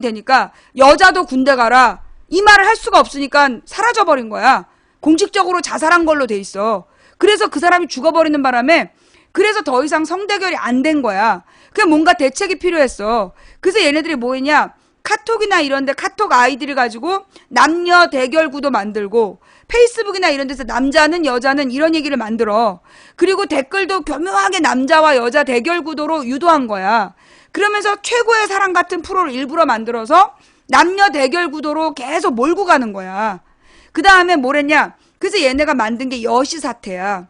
되니까 여자도 군대 가라 이 말을 할 수가 없으니까 사라져버린 거야. 공식적으로 자살한 걸로 돼 있어. 그래서 그 사람이 죽어버리는 바람에 그래서 더 이상 성대결이 안 된 거야. 그냥 뭔가 대책이 필요했어. 그래서 얘네들이 뭐 했냐, 카톡이나 이런데 카톡 아이디를 가지고 남녀 대결 구도 만들고 페이스북이나 이런 데서 남자는 여자는 이런 얘기를 만들어. 그리고 댓글도 교묘하게 남자와 여자 대결 구도로 유도한 거야. 그러면서 최고의 사랑 같은 프로를 일부러 만들어서 남녀 대결 구도로 계속 몰고 가는 거야. 그 다음에 뭘 했냐, 그래서 얘네가 만든 게 여시사태야.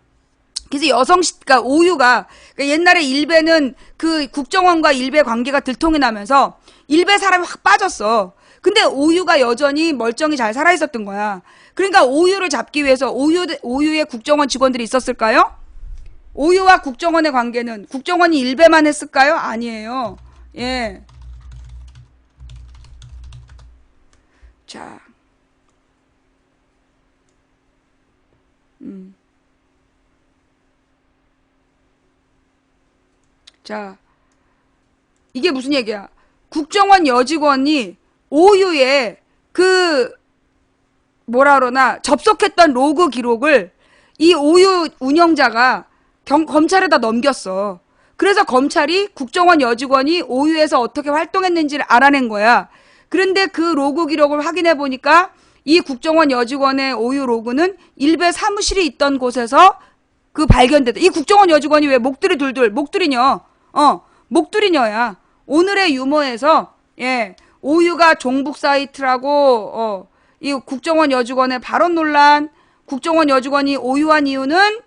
그래서 그러니까 오유가, 그러니까 옛날에 일베는 그 국정원과 일베 관계가 들통이 나면서 일베 사람이 확 빠졌어. 근데 오유가 여전히 멀쩡히 잘 살아있었던 거야. 그러니까 오유를 잡기 위해서 오유의 국정원 직원들이 있었을까요? 오유와 국정원의 관계는 국정원이 일베만 했을까요? 아니에요. 예. 자. 자, 이게 무슨 얘기야? 국정원 여직원이 오유의 그 뭐라 그러나 접속했던 로그 기록을 이 오유 운영자가 검찰에다 넘겼어. 그래서 검찰이 국정원 여직원이 오유에서 어떻게 활동했는지를 알아낸 거야. 그런데 그 로그 기록을 확인해 보니까 이 국정원 여직원의 오유 로그는 일베 사무실이 있던 곳에서 그 발견됐다. 이 국정원 여직원이 왜 목도리 둘둘, 목도리녀, 목도리녀야. 오늘의 유머에서, 예, 오유가 종북 사이트라고, 이 국정원 여직원의 발언 논란, 국정원 여직원이 오유한 이유는,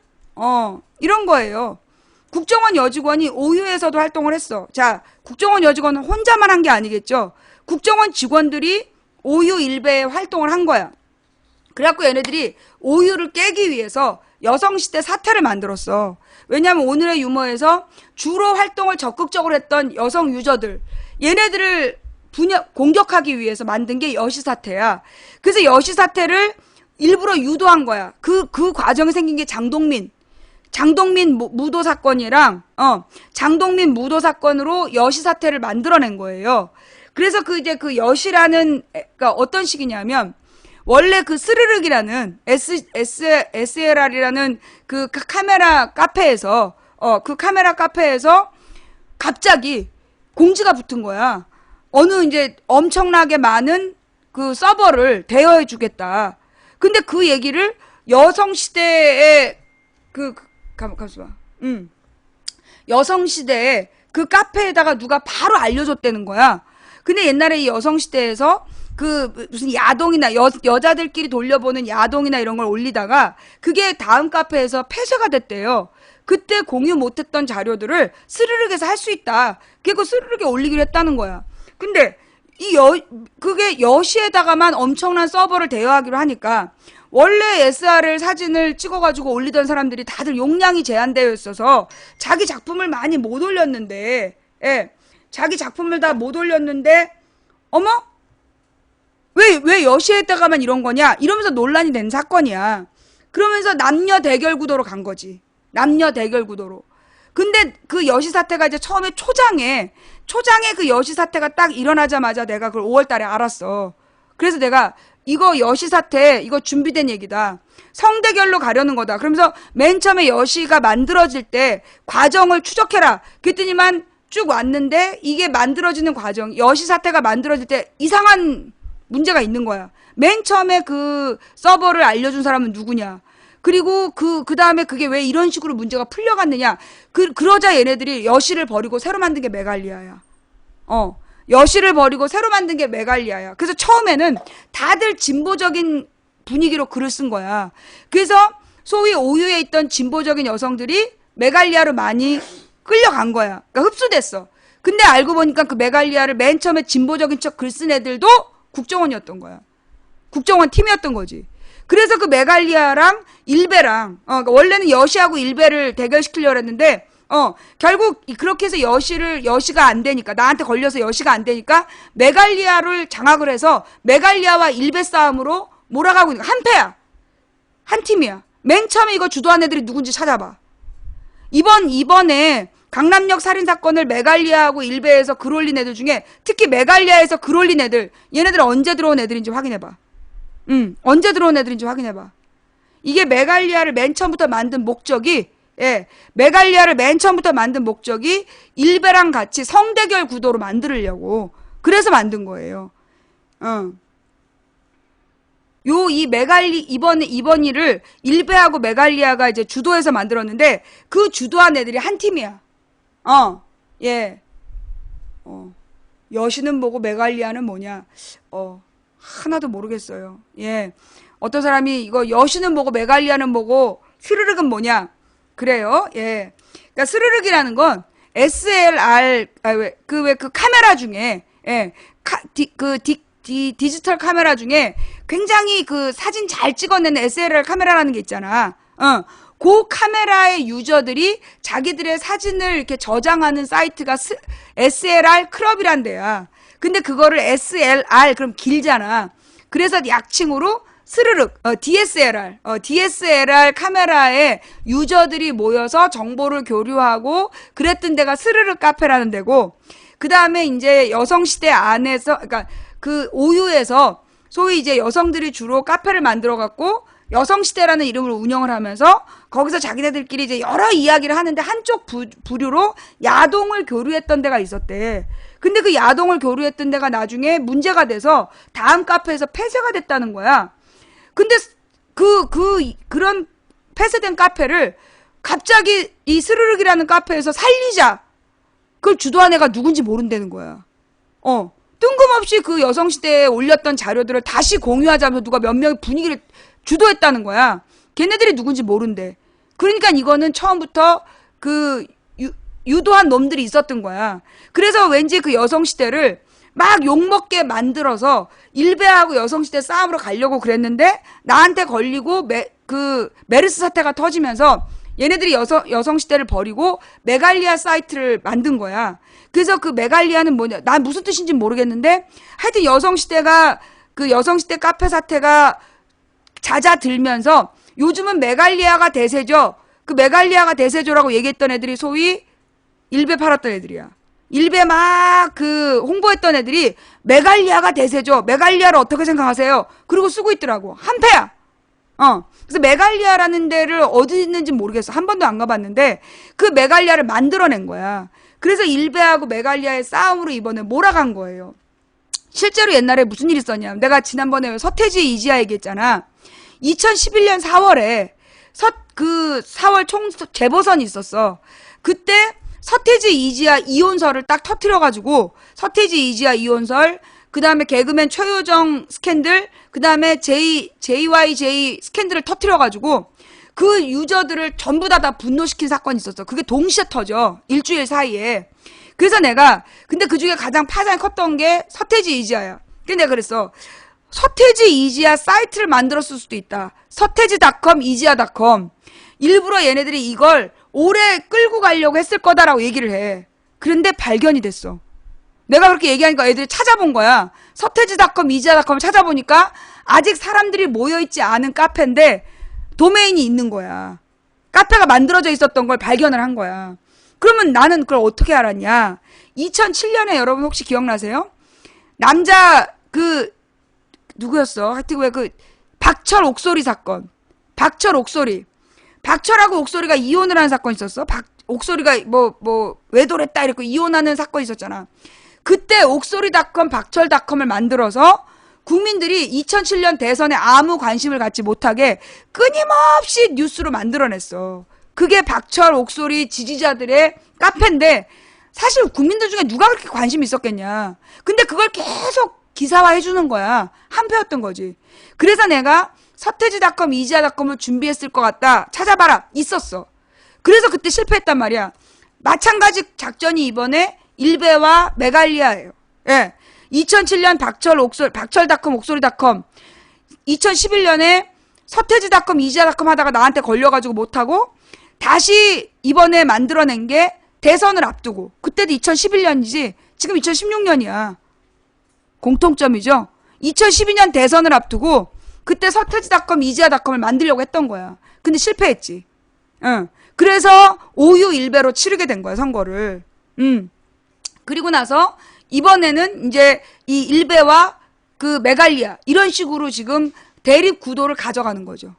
이런 거예요. 국정원 여직원이 오유에서도 활동을 했어. 자, 국정원 여직원은 혼자만 한 게 아니겠죠. 국정원 직원들이 오유 일베에 활동을 한 거야. 그래갖고 얘네들이 오유를 깨기 위해서 여성시대 사태를 만들었어. 왜냐면 오늘의 유머에서 주로 활동을 적극적으로 했던 여성 유저들, 얘네들을 공격하기 위해서 만든 게 여시사태야. 그래서 여시사태를 일부러 유도한 거야. 그 과정이 생긴 게 장동민 무도 사건이랑, 장동민 무도 사건으로 여시사태를 만들어낸 거예요. 그래서 그 여시라는, 그러니까 어떤 식이냐면, 원래 그 스르륵이라는 SLR이라는 그 카메라 카페에서 갑자기 공지가 붙은 거야. 어느 이제 엄청나게 많은 그 서버를 대여해 주겠다. 근데 그 얘기를 여성시대의 여성시대에 그 카페에다가 누가 바로 알려줬다는 거야. 근데 옛날에 이 여성시대에서 그 무슨 야동이나 여자들끼리 돌려보는 야동이나 이런 걸 올리다가 그게 다음 카페에서 폐쇄가 됐대요. 그때 공유 못했던 자료들을 스르륵에서 할 수 있다. 그리고 스르륵에 올리기로 했다는 거야. 근데 그게 여시에다가만 엄청난 서버를 대여하기로 하니까 원래 SRL 사진을 찍어가지고 올리던 사람들이 다들 용량이 제한되어 있어서 자기 작품을 많이 못 올렸는데, 예, 자기 작품을 다 못 올렸는데, 어머? 왜 여시에다가만 이런 거냐? 이러면서 논란이 된 사건이야. 그러면서 남녀 대결 구도로 간 거지. 남녀 대결 구도로. 근데 그 여시 사태가 이제 처음에 초장에 그 여시 사태가 딱 일어나자마자 내가 그걸 5월 달에 알았어. 그래서 내가 이거 여시 사태, 이거 준비된 얘기다. 성대결로 가려는 거다. 그러면서 맨 처음에 여시가 만들어질 때 과정을 추적해라. 그랬더니만 쭉 왔는데 이게 만들어지는 과정, 여시 사태가 만들어질 때 이상한 문제가 있는 거야. 맨 처음에 그 서버를 알려준 사람은 누구냐. 그리고 그 다음에 그게 왜 이런 식으로 문제가 풀려갔느냐. 그러자 얘네들이 여시를 버리고 새로 만든 게 메갈리아야. 여시를 버리고 새로 만든 게 메갈리아야. 그래서 처음에는 다들 진보적인 분위기로 글을 쓴 거야. 그래서 소위 오유에 있던 진보적인 여성들이 메갈리아로 많이 끌려간 거야. 그러니까 흡수됐어. 근데 알고 보니까 그 메갈리아를 맨 처음에 진보적인 척 글 쓴 애들도 국정원이었던 거야. 국정원 팀이었던 거지. 그래서 그 메갈리아랑 일베랑, 그러니까 원래는 여시하고 일베를 대결시키려고 했는데, 결국 그렇게 해서 여시가 안 되니까, 나한테 걸려서 여시가 안 되니까, 메갈리아를 장악을 해서 메갈리아와 일베 싸움으로 몰아가고 있는 거야. 한 패야. 한 팀이야. 맨 처음에 이거 주도한 애들이 누군지 찾아봐. 이번에 강남역 살인사건을 메갈리아하고 일베에서 글 올린 애들 중에 특히 메갈리아에서 글 올린 애들, 얘네들은 언제 들어온 애들인지 확인해봐. 언제 들어온 애들인지 확인해봐. 이게 메갈리아를 맨 처음부터 만든 목적이, 예, 메갈리아를 맨 처음부터 만든 목적이 일베랑 같이 성대결 구도로 만들려고. 그래서 만든 거예요. 이 이번 일을 일베하고 메갈리아가 이제 주도해서 만들었는데, 그 주도한 애들이 한 팀이야. 예. 여신은 뭐고 메갈리아는 뭐냐? 하나도 모르겠어요. 예. 어떤 사람이 이거 여신은 뭐고 메갈리아는 뭐고 스르륵은 뭐냐? 그래요. 예. 그러니까 스르륵이라는 건 SLR, 그 카메라 중에, 예. 디지털 카메라 중에 굉장히 그 사진 잘 찍어내는 SLR 카메라라는 게 있잖아. 그 카메라의 유저들이 자기들의 사진을 이렇게 저장하는 사이트가 SLR 클럽이란 데야. 근데 그거를 SLR 그럼 길잖아. 그래서 약칭으로 스르륵, DSLR 카메라에 유저들이 모여서 정보를 교류하고 그랬던 데가 스르륵 카페라는 데고, 그 다음에 이제 여성시대 안에서, 그러니까 그 오유에서 소위 이제 여성들이 주로 카페를 만들어갖고 여성시대라는 이름으로 운영을 하면서 거기서 자기네들끼리 이제 여러 이야기를 하는데 한쪽 부류로 야동을 교류했던 데가 있었대. 근데 그 야동을 교류했던 데가 나중에 문제가 돼서 다음 카페에서 폐쇄가 됐다는 거야. 근데 그런 폐쇄된 카페를 갑자기 이 스르륵이라는 카페에서 살리자. 그걸 주도한 애가 누군지 모른다는 거야. 뜬금없이 그 여성시대에 올렸던 자료들을 다시 공유하자면서 누가 몇 명이 분위기를 주도했다는 거야. 걔네들이 누군지 모른대. 그러니까 이거는 처음부터 그 유도한 놈들이 있었던 거야. 그래서 왠지 그 여성시대를 막 욕먹게 만들어서 일베하고 여성시대 싸움으로 가려고 그랬는데 나한테 걸리고 메르스 사태가 터지면서 얘네들이 여성시대를 버리고 메갈리아 사이트를 만든 거야. 그래서 그 메갈리아는 뭐냐, 난 무슨 뜻인지 모르겠는데 하여튼 그 여성시대 카페 사태가 잦아들면서 요즘은 메갈리아가 대세죠. 그 메갈리아가 대세죠라고 얘기했던 애들이 소위 일베 팔았던 애들이야. 일베 막 홍보했던 애들이 메갈리아가 대세죠. 메갈리아를 어떻게 생각하세요? 그러고 쓰고 있더라고. 한패야. 그래서 메갈리아라는 데를 어디 있는지 모르겠어. 한 번도 안 가봤는데 그 메갈리아를 만들어낸 거야. 그래서 일베하고 메갈리아의 싸움으로 이번에 몰아간 거예요. 실제로 옛날에 무슨 일이 있었냐. 내가 지난번에 서태지 이지아 얘기했잖아. 2011년 4월에 4월 재보선이 있었어. 그때 서태지 이지아 이혼설을 딱 터트려가지고 서태지 이지아 이혼설, 그 다음에 개그맨 최효정 스캔들, 그 다음에 JYJ 스캔들을 터트려가지고 그 유저들을 전부 다 분노시킨 사건이 있었어. 그게 동시에 터져. 일주일 사이에. 그래서 근데 그 중에 가장 파장이 컸던 게 서태지 이지아야. 근데 내가 그랬어. 서태지 이지아 사이트를 만들었을 수도 있다. 서태지닷컴, 이지아닷컴. 일부러 얘네들이 이걸 오래 끌고 가려고 했을 거다라고 얘기를 해. 그런데 발견이 됐어. 내가 그렇게 얘기하니까 애들이 찾아본 거야. 서태지닷컴, 이지아닷컴을 찾아보니까 아직 사람들이 모여있지 않은 카페인데 도메인이 있는 거야. 카페가 만들어져 있었던 걸 발견을 한 거야. 그러면 나는 그걸 어떻게 알았냐. 2007년에 여러분 혹시 기억나세요? 남자 누구였어? 하여튼 박철 옥소리 사건. 박철 옥소리. 박철하고 옥소리가 이혼을 하는 사건이 있었어. 옥소리가 외도랬다 이랬고 이혼하는 사건이 있었잖아. 그때 옥소리닷컴, 박철닷컴을 만들어서 국민들이 2007년 대선에 아무 관심을 갖지 못하게 끊임없이 뉴스로 만들어냈어. 그게 박철, 옥소리 지지자들의 카페인데 사실 국민들 중에 누가 그렇게 관심이 있었겠냐. 근데 그걸 계속 기사화해주는 거야. 한패였던 거지. 그래서 내가 서태지닷컴, 이지아닷컴을 준비했을 것 같다. 찾아봐라. 있었어. 그래서 그때 실패했단 말이야. 마찬가지 작전이 이번에 일베와 메갈리아예요. 예. 2007년 박철닷컴, 옥소리닷컴. 2011년에 서태지닷컴, 이지아닷컴 하다가 나한테 걸려가지고 못하고 다시 이번에 만들어낸 게 대선을 앞두고. 그때도 2011년이지. 지금 2016년이야. 공통점이죠. 2012년 대선을 앞두고 그때 서태지닷컴, 이지아닷컴을 만들려고 했던 거야. 근데 실패했지. 응. 그래서 오유일배로 치르게 된 거야, 선거를. 그리고 나서 이번에는 이제 이 일베와 그 메갈리아 이런 식으로 지금 대립 구도를 가져가는 거죠.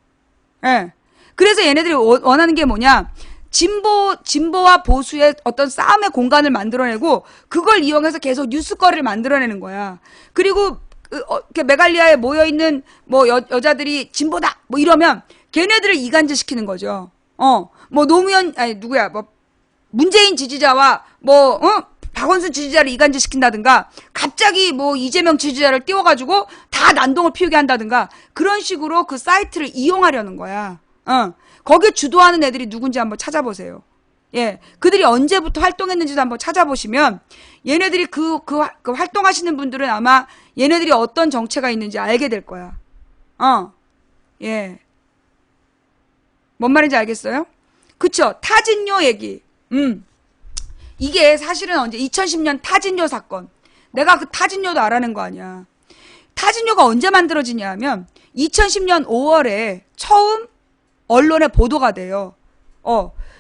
예. 그래서 얘네들이 원하는 게 뭐냐? 진보와 보수의 어떤 싸움의 공간을 만들어내고 그걸 이용해서 계속 뉴스거리를 만들어내는 거야. 그리고 메갈리아에 모여 있는 뭐 여자들이 진보다 뭐 이러면 걔네들을 이간질시키는 거죠. 뭐 노무현 아니 누구야? 뭐 문재인 지지자와 뭐 박원순 지지자를 이간질시킨다든가 갑자기 뭐 이재명 지지자를 띄워가지고 다 난동을 피우게 한다든가 그런 식으로 그 사이트를 이용하려는 거야. 거기에 주도하는 애들이 누군지 한번 찾아보세요. 예, 그들이 언제부터 활동했는지도 한번 찾아보시면 얘네들이 그 활동하시는 분들은 아마 얘네들이 어떤 정체가 있는지 알게 될 거야. 예. 뭔 말인지 알겠어요? 그쵸? 타진요 얘기. 이게 사실은 언제 2010년 타진요 사건. 내가 그 타진요도 알아낸 거 아니야. 타진요가 언제 만들어지냐 하면 2010년 5월에 처음 언론에 보도가 돼요.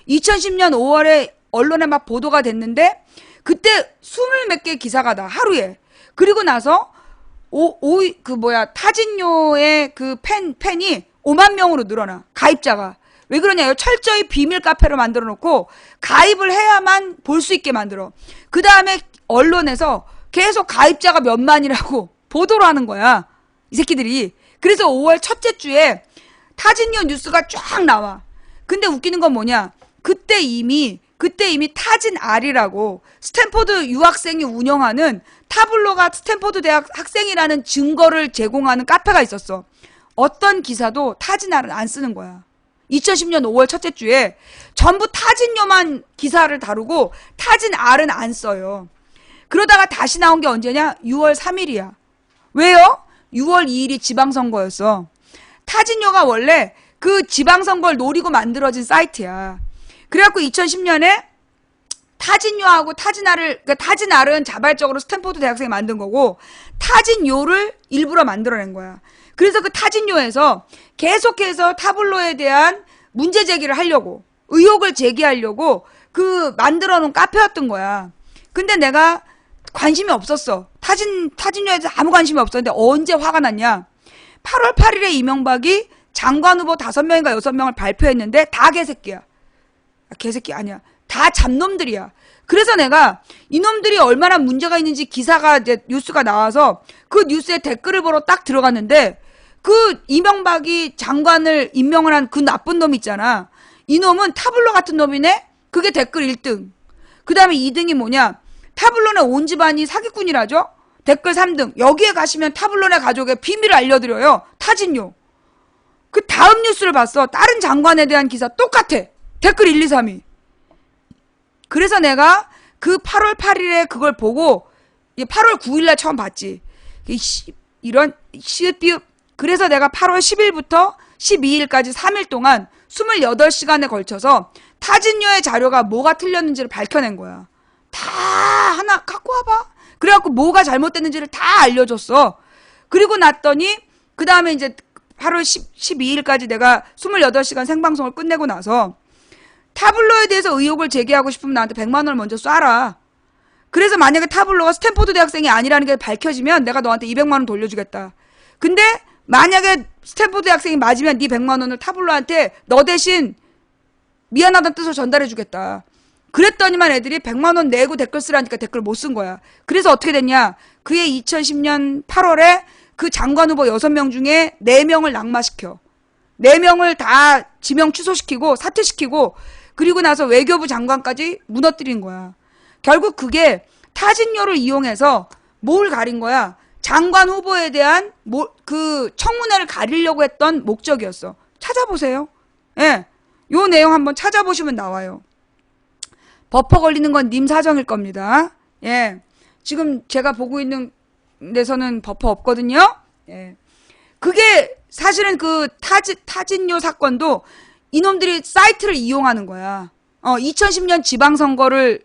2010년 5월에 언론에 막 보도가 됐는데 그때 20몇 개 기사가 나 하루에. 그리고 나서 타진요의 그 팬이 5만 명으로 늘어나. 가입자가. 왜 그러냐요? 철저히 비밀 카페로 만들어 놓고 가입을 해야만 볼 수 있게 만들어. 그 다음에 언론에서 계속 가입자가 몇 만이라고 보도를 하는 거야. 이 새끼들이. 그래서 5월 첫째 주에 타진요 뉴스가 쫙 나와. 근데 웃기는 건 뭐냐? 그때 이미 타진 R이라고 스탠포드 유학생이 운영하는 타블로가 스탠포드 대학 학생이라는 증거를 제공하는 카페가 있었어. 어떤 기사도 타진 R은 안 쓰는 거야. 2010년 5월 첫째 주에 전부 타진요만 기사를 다루고 타진 R은 안 써요. 그러다가 다시 나온 게 언제냐? 6월 3일이야. 왜요? 6월 2일이 지방선거였어. 타진요가 원래 그 지방선거를 노리고 만들어진 사이트야. 그래갖고 2010년에 타진요하고 그러니까 타진 R은 자발적으로 스탠포드 대학생이 만든 거고 타진요를 일부러 만들어낸 거야. 그래서 그 타진요에서 계속해서 타블로에 대한 문제 제기를 하려고 의혹을 제기하려고 그 만들어 놓은 카페였던 거야. 근데 내가 관심이 없었어. 타진요에서 아무 관심이 없었는데 언제 화가 났냐? 8월 8일에 이명박이 장관 후보 5명인가 6명을 발표했는데 다 개새끼야. 개새끼 아니야. 다 잡놈들이야. 그래서 내가 이놈들이 얼마나 문제가 있는지 기사가 이제 뉴스가 나와서 그 뉴스에 댓글을 보러 딱 들어갔는데 그 이명박이 장관을 임명을 한 그 나쁜 놈 있잖아. 이놈은 타블로 같은 놈이네? 그게 댓글 1등. 그 다음에 2등이 뭐냐? 타블로네 온 집안이 사기꾼이라죠? 댓글 3등. 여기에 가시면 타블로네 가족의 비밀을 알려드려요. 타진요. 그 다음 뉴스를 봤어. 다른 장관에 대한 기사 똑같아. 댓글 1, 2, 3위. 그래서 내가 그 8월 8일에 그걸 보고 8월 9일날 처음 봤지. 이런 시읒비읒. 그래서 내가 8월 10일부터 12일까지 3일 동안 28시간에 걸쳐서 타진요의 자료가 뭐가 틀렸는지를 밝혀낸 거야. 다 하나 갖고 와봐. 그래갖고 뭐가 잘못됐는지를 다 알려줬어. 그리고 났더니 그 다음에 이제 8월 12일까지 내가 28시간 생방송을 끝내고 나서 타블로에 대해서 의혹을 제기하고 싶으면 나한테 100만 원을 먼저 쏴라. 그래서 만약에 타블로가 스탠포드 대학생이 아니라는 게 밝혀지면 내가 너한테 200만 원 돌려주겠다. 근데 만약에 스탠포드 대학생이 맞으면 네 100만 원을 타블로한테 너 대신 미안하다는 뜻으로 전달해 주겠다. 그랬더니만 애들이 100만 원 내고 댓글 쓰라니까 댓글 못 쓴 거야. 그래서 어떻게 됐냐? 그해 2010년 8월에 그 장관 후보 6명 중에 4명을 낙마시켜. 4명을 다 지명 취소시키고 사퇴시키고 그리고 나서 외교부 장관까지 무너뜨린 거야. 결국 그게 타진요를 이용해서 뭘 가린 거야? 장관 후보에 대한 그 청문회를 가리려고 했던 목적이었어. 찾아보세요. 예. 요 내용 한번 찾아보시면 나와요. 버퍼 걸리는 건 님 사정일 겁니다. 예. 지금 제가 보고 있는 데서는 버퍼 없거든요. 예. 그게 사실은 그 타진요 사건도 이놈들이 사이트를 이용하는 거야. 2010년 지방선거를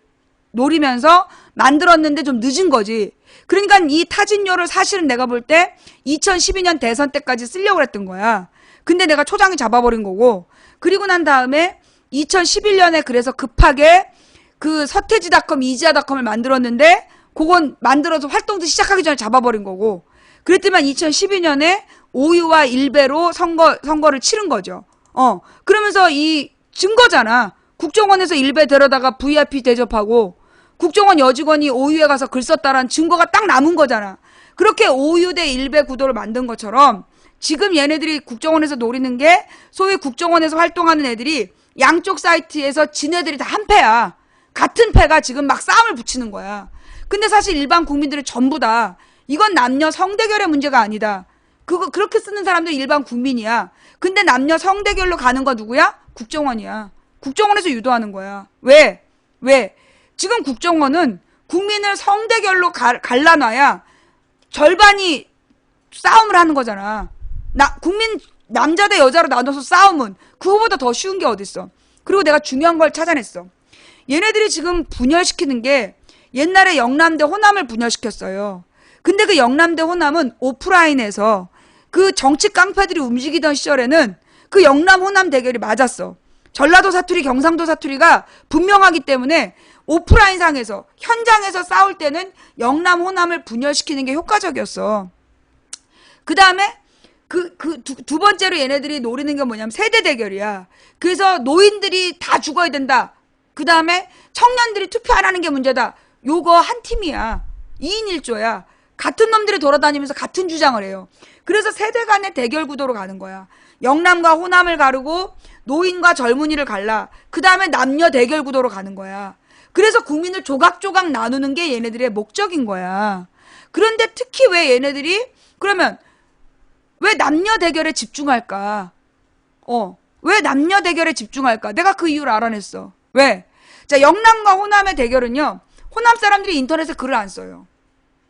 노리면서 만들었는데 좀 늦은 거지. 그러니까 이 타진요를 사실은 내가 볼 때 2012년 대선 때까지 쓰려고 했던 거야. 근데 내가 초장이 잡아버린 거고 그리고 난 다음에 2011년에 그래서 급하게 그 서태지닷컴, 이지아닷컴을 만들었는데 그건 만들어서 활동도 시작하기 전에 잡아버린 거고, 그랬더만 2012년에 오유와 일베로 선거를 치른 거죠. 그러면서 이 증거잖아. 국정원에서 일베 데려다가 VIP 대접하고 국정원 여직원이 오유에 가서 글 썼다라는 증거가 딱 남은 거잖아. 그렇게 오유 대 일베 구도를 만든 것처럼 지금 얘네들이 국정원에서 노리는 게 소위 국정원에서 활동하는 애들이 양쪽 사이트에서 지네들이 다 한 패야. 같은 패가 지금 막 싸움을 붙이는 거야. 근데 사실 일반 국민들은 전부 다 이건 남녀 성대결의 문제가 아니다. 그렇게 쓰는 사람들이 일반 국민이야. 근데 남녀 성대결로 가는 거 누구야? 국정원이야. 국정원에서 유도하는 거야. 왜? 지금 국정원은 국민을 성대결로 갈라놔야 절반이 싸움을 하는 거잖아. 국민 남자 대 여자로 나눠서 싸움은 그거보다 더 쉬운 게 어딨어. 그리고 내가 중요한 걸 찾아냈어. 얘네들이 지금 분열시키는 게 옛날에 영남대 호남을 분열시켰어요. 근데 그 영남대 호남은 오프라인에서 그 정치 깡패들이 움직이던 시절에는 그 영남 호남 대결이 맞았어. 전라도 사투리, 경상도 사투리가 분명하기 때문에 오프라인 상에서, 현장에서 싸울 때는 영남 호남을 분열시키는 게 효과적이었어. 그 다음에 두 번째로 얘네들이 노리는 게 뭐냐면 세대 대결이야. 그래서 노인들이 다 죽어야 된다. 그 다음에 청년들이 투표 안 하는 게 문제다. 요거 한 팀이야. 2인 1조야. 같은 놈들이 돌아다니면서 같은 주장을 해요. 그래서 세대 간의 대결 구도로 가는 거야. 영남과 호남을 가르고 노인과 젊은이를 갈라. 그 다음에 남녀 대결 구도로 가는 거야. 그래서 국민을 조각조각 나누는 게 얘네들의 목적인 거야. 그런데 특히 왜 얘네들이 그러면 왜 남녀 대결에 집중할까? 왜 남녀 대결에 집중할까? 내가 그 이유를 알아냈어. 왜? 자, 영남과 호남의 대결은요. 호남 사람들이 인터넷에 글을 안 써요.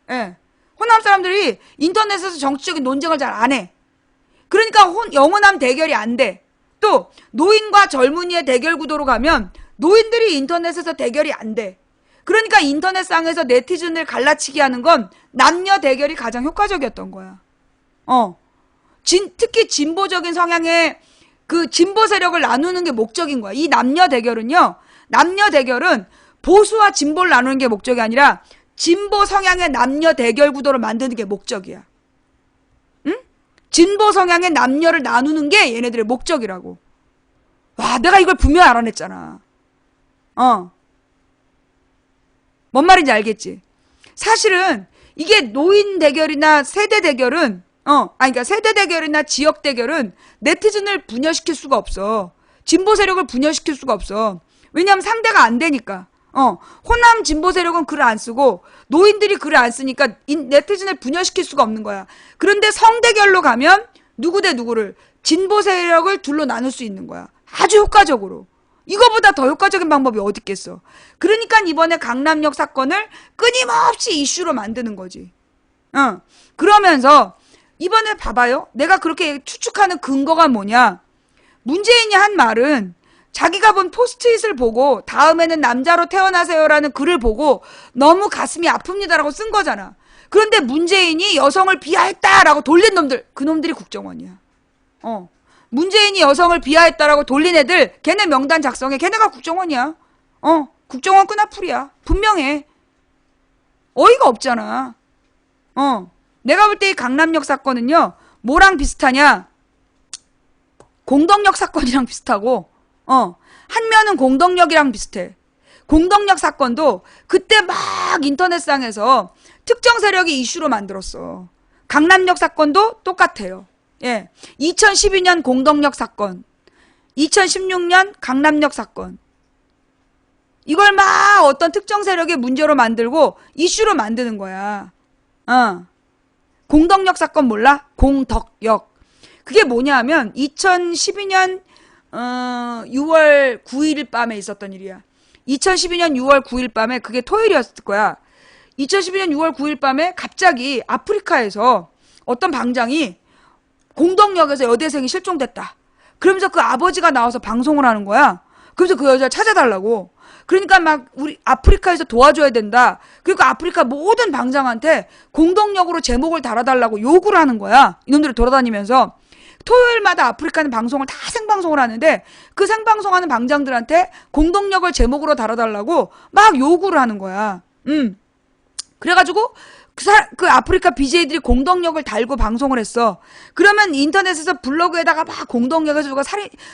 예. 호남 사람들이 인터넷에서 정치적인 논쟁을 잘 안 해. 그러니까 영호남 대결이 안 돼. 또 노인과 젊은이의 대결 구도로 가면 노인들이 인터넷에서 대결이 안 돼. 그러니까 인터넷상에서 네티즌을 갈라치기 하는 건 남녀 대결이 가장 효과적이었던 거야. 특히 진보적인 성향의 그 진보 세력을 나누는 게 목적인 거야. 이 남녀 대결은요. 남녀 대결은 보수와 진보를 나누는 게 목적이 아니라 진보 성향의 남녀 대결 구도를 만드는 게 목적이야. 응? 진보 성향의 남녀를 나누는 게 얘네들의 목적이라고. 와, 내가 이걸 분명히 알아냈잖아. 뭔 말인지 알겠지? 사실은 이게 노인 대결이나 세대 대결은 그러니까 세대 대결이나 지역 대결은 네티즌을 분열시킬 수가 없어. 진보 세력을 분열시킬 수가 없어. 왜냐면 상대가 안 되니까. 호남 진보 세력은 글을 안 쓰고 노인들이 글을 안 쓰니까 네티즌을 분열시킬 수가 없는 거야. 그런데 성대결로 가면 누구 대 누구를 진보 세력을 둘로 나눌 수 있는 거야. 아주 효과적으로. 이거보다 더 효과적인 방법이 어디 있겠어. 그러니까 이번에 강남역 사건을 끊임없이 이슈로 만드는 거지. 그러면서 이번에 봐봐요. 내가 그렇게 추측하는 근거가 뭐냐. 문재인이 한 말은 자기가 본 포스트잇을 보고 다음에는 남자로 태어나세요라는 글을 보고 너무 가슴이 아픕니다라고 쓴 거잖아. 그런데 문재인이 여성을 비하했다라고 돌린 놈들, 그 놈들이 국정원이야. 문재인이 여성을 비하했다라고 돌린 애들, 걔네 명단 작성해. 걔네가 국정원이야. 국정원 끈앞풀이야. 분명해. 어이가 없잖아. 내가 볼 때 이 강남역 사건은요, 뭐랑 비슷하냐? 공덕역 사건이랑 비슷하고, 한 면은 공덕역이랑 비슷해. 공덕역 사건도 그때 막 인터넷상에서 특정 세력이 이슈로 만들었어. 강남역 사건도 똑같아요. 예. 2012년 공덕역 사건, 2016년 강남역 사건. 이걸 막 어떤 특정 세력의 문제로 만들고 이슈로 만드는 거야. 공덕역 사건 몰라? 공덕역. 그게 뭐냐 하면 2012년 6월 9일 밤에 있었던 일이야. 2012년 6월 9일 밤에 그게 토요일이었을 거야. 2012년 6월 9일 밤에 갑자기 아프리카에서 어떤 방장이 공덕역에서 여대생이 실종됐다. 그러면서 그 아버지가 나와서 방송을 하는 거야. 그래서 그 여자를 찾아달라고. 그러니까 막 우리 아프리카에서 도와줘야 된다. 그러니까 아프리카 모든 방장한테 공덕역으로 제목을 달아달라고 요구를 하는 거야. 이놈들이 돌아다니면서. 토요일마다 아프리카는 방송을 다 생방송을 하는데 그 생방송하는 방장들한테 공동역을 제목으로 달아달라고 막 요구를 하는 거야. 그래가지고 그 아프리카 BJ들이 공동역을 달고 방송을 했어. 그러면 인터넷에서 블로그에다가 막 공동역에서 누가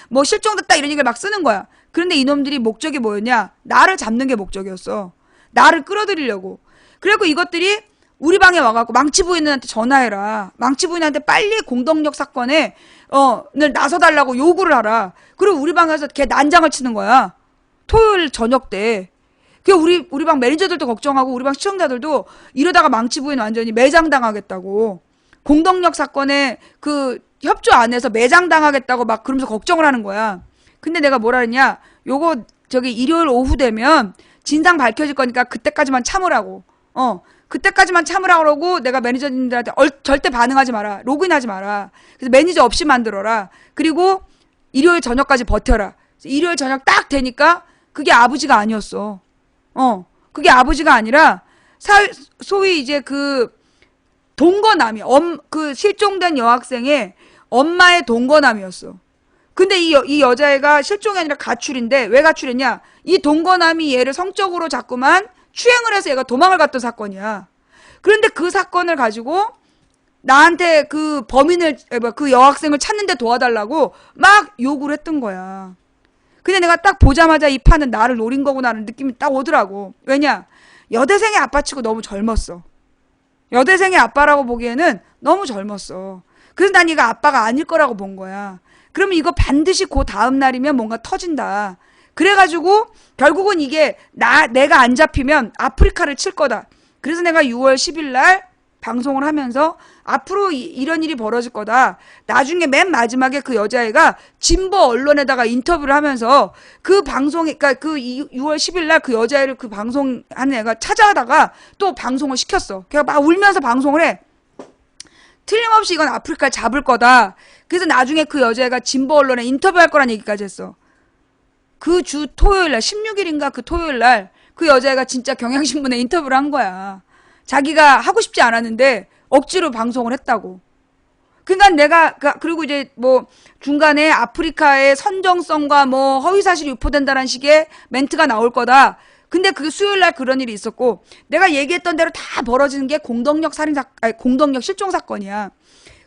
뭐 실종됐다 이런 얘기를 막 쓰는 거야. 그런데 이놈들이 목적이 뭐였냐? 나를 잡는 게 목적이었어. 나를 끌어들이려고. 그래갖고 이것들이 우리 방에 와갖고 망치 부인한테 전화해라. 망치 부인한테 빨리 공동역 사건에 늘 나서달라고 요구를 하라. 그리고 우리 방에서 걔 난장을 치는 거야. 토요일 저녁 때. 그 우리 방 매니저들도 걱정하고 우리 방 시청자들도 이러다가 망치 부인 완전히 매장당하겠다고. 공동역 사건에 그 협조 안 해서 매장당하겠다고 막 그러면서 걱정을 하는 거야. 근데 내가 뭐라 했냐? 요거 저기 일요일 오후 되면 진상 밝혀질 거니까 그때까지만 참으라고. 그때까지만 참으라고 그러고 내가 매니저님들한테 절대 반응하지 마라. 로그인하지 마라. 그래서 매니저 없이 만들어라. 그리고 일요일 저녁까지 버텨라. 일요일 저녁 딱 되니까 그게 아버지가 아니었어. 그게 아버지가 아니라 소위 이제 그 동거남이 그 실종된 여학생의 엄마의 동거남이었어. 근데 이 여자애가 실종이 아니라 가출인데 왜 가출했냐? 이 동거남이 얘를 성적으로 자꾸만 추행을 해서 얘가 도망을 갔던 사건이야. 그런데 그 사건을 가지고 나한테 그 범인을 그 여학생을 찾는데 도와달라고 막 요구를 했던 거야. 근데 내가 딱 보자마자 이 판은 나를 노린 거구나라는 느낌이 딱 오더라고. 왜냐? 여대생의 아빠치고 너무 젊었어. 여대생의 아빠라고 보기에는 너무 젊었어. 그래서 난 이거 아빠가 아닐 거라고 본 거야. 그러면 이거 반드시 그 다음 날이면 뭔가 터진다. 그래가지고 결국은 이게 내가 안 잡히면 아프리카를 칠 거다. 그래서 내가 6월 10일 날 방송을 하면서 앞으로 이런 일이 벌어질 거다. 나중에 맨 마지막에 그 여자애가 진보 언론에다가 인터뷰를 하면서 그 방송에, 그러니까 그 6월 10일 날 그 여자애를 그 방송하는 애가 찾아다가 또 방송을 시켰어. 걔가 막 울면서 방송을 해. 틀림없이 이건 아프리카를 잡을 거다. 그래서 나중에 그 여자애가 진보 언론에 인터뷰할 거란 얘기까지 했어. 그 주 토요일 날, 16일인가 그 토요일 날 그 여자애가 진짜 경향신문에 인터뷰를 한 거야. 자기가 하고 싶지 않았는데 억지로 방송을 했다고. 그러니까 내가 그리고 이제 뭐 중간에 아프리카의 선정성과 뭐 허위사실이 유포된다는 식의 멘트가 나올 거다. 근데 그게 수요일 날 그런 일이 있었고 내가 얘기했던 대로 다 벌어지는 게 공동역 공동역 실종 사건이야.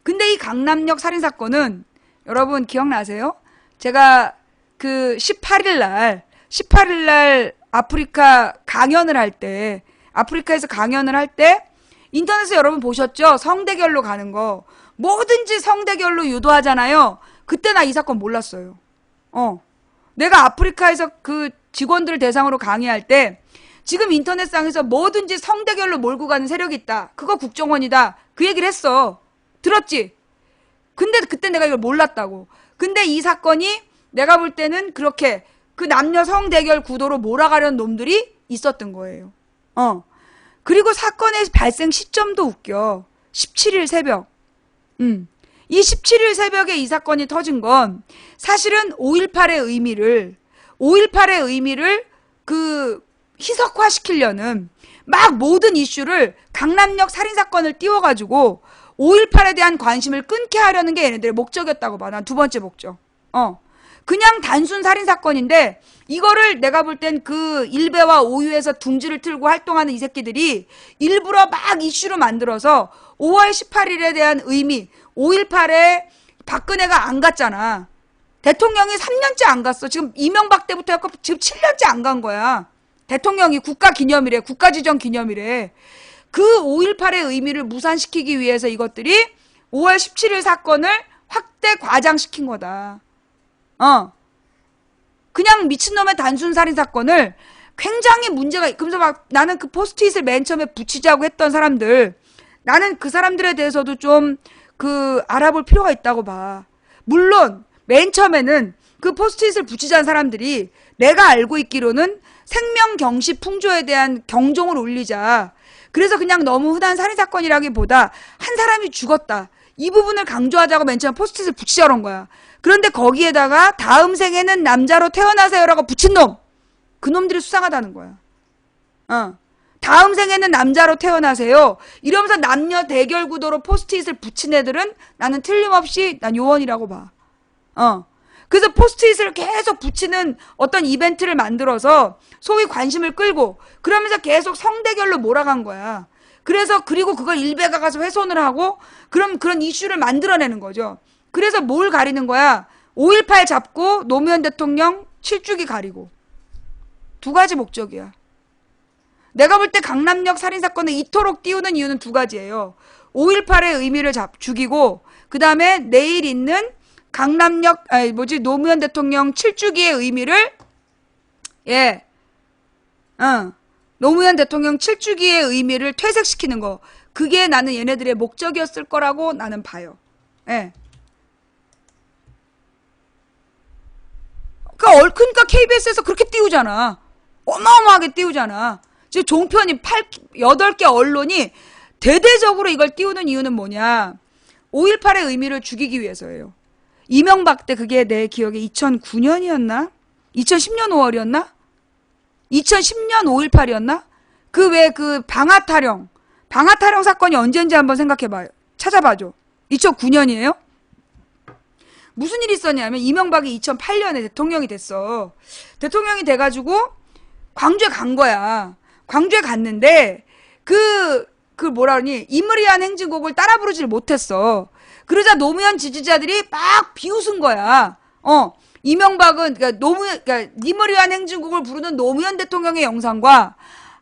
근데 이 강남역 살인 사건은 여러분 기억나세요? 제가 그 18일 날 아프리카 강연을 할 때 아프리카에서 강연을 할 때 인터넷에 여러분 보셨죠? 성대결로 가는 거. 뭐든지 성대결로 유도하잖아요. 그때 나 이 사건 몰랐어요. 내가 아프리카에서 그 직원들을 대상으로 강의할 때 지금 인터넷상에서 뭐든지 성대결로 몰고 가는 세력이 있다. 그거 국정원이다. 그 얘기를 했어. 들었지? 근데 그때 내가 이걸 몰랐다고. 근데 이 사건이 내가 볼 때는 그렇게 그 남녀 성대결 구도로 몰아가려는 놈들이 있었던 거예요. 그리고 사건의 발생 시점도 웃겨. 17일 새벽. 이 17일 새벽에 이 사건이 터진 건 사실은 5.18의 의미를 그 희석화시키려는 막 모든 이슈를 강남역 살인사건을 띄워가지고 5.18에 대한 관심을 끊게 하려는 게 얘네들의 목적이었다고 봐. 난 두 번째 목적. 그냥 단순 살인사건인데 이거를 내가 볼 땐 그 일베와 오유에서 둥지를 틀고 활동하는 이 새끼들이 일부러 막 이슈로 만들어서 5월 18일에 대한 의미, 5.18에 박근혜가 안 갔잖아. 대통령이 3년째 안 갔어. 지금 이명박 때부터 해서 지금 7년째 안 간 거야. 대통령이 국가기념일에, 국가지정기념일에. 그 5.18의 의미를 무산시키기 위해서 이것들이 5월 17일 사건을 확대 과장시킨 거다. 그냥 미친놈의 단순 살인 사건을 굉장히 문제가, 그러면서 막 나는 그 포스트잇을 맨 처음에 붙이자고 했던 사람들, 나는 그 사람들에 대해서도 좀 알아볼 필요가 있다고 봐. 물론 맨 처음에는 그 포스트잇을 붙이자는 사람들이 내가 알고 있기로는 생명경시 풍조에 대한 경종을 울리자. 그래서 그냥 너무 흔한 살인사건이라기보다 한 사람이 죽었다. 이 부분을 강조하자고 맨 처음에 포스트잇을 붙이자고 한 거야. 그런데 거기에다가 다음 생에는 남자로 태어나세요라고 붙인 놈. 그 놈들이 수상하다는 거야. 다음 생에는 남자로 태어나세요. 이러면서 남녀 대결 구도로 포스트잇을 붙인 애들은 나는 틀림없이 난 요원이라고 봐. 그래서 포스트잇을 계속 붙이는 어떤 이벤트를 만들어서 소위 관심을 끌고 그러면서 계속 성대결로 몰아간 거야. 그래서 그리고 그걸 일베가 가서 훼손을 하고 그럼 그런 이슈를 만들어내는 거죠. 그래서 뭘 가리는 거야? 5.18 잡고 노무현 대통령 7주기 가리고. 두 가지 목적이야. 내가 볼 때 강남역 살인사건을 이토록 띄우는 이유는 두 가지예요. 5.18의 의미를 죽이고 그 다음에 내일 있는 노무현 대통령 7주기의 의미를 노무현 대통령 7주기의 의미를 퇴색시키는 거. 그게 나는 얘네들의 목적이었을 거라고 나는 봐요. 예. 그러니까 KBS에서 그렇게 띄우잖아. 어마어마하게 띄우잖아. 지금 종편이 8개 언론이 대대적으로 이걸 띄우는 이유는 뭐냐. 5.18의 의미를 죽이기 위해서예요. 이명박 때 그게 내 기억에 2009년이었나? 2010년 5월이었나? 2010년 5.18이었나? 그 방아타령 사건이 언제인지 한번 생각해봐요. 찾아봐줘. 2009년이에요? 무슨 일이 있었냐면 이명박이 2008년에 대통령이 됐어. 대통령이 돼가지고 광주에 간 거야. 광주에 갔는데 뭐라 그러니 이무리한 행진곡을 따라 부르질 못했어. 그러자 노무현 지지자들이 막 비웃은 거야. 이명박은 그러니까 이무리한 행진곡을 부르는 노무현 대통령의 영상과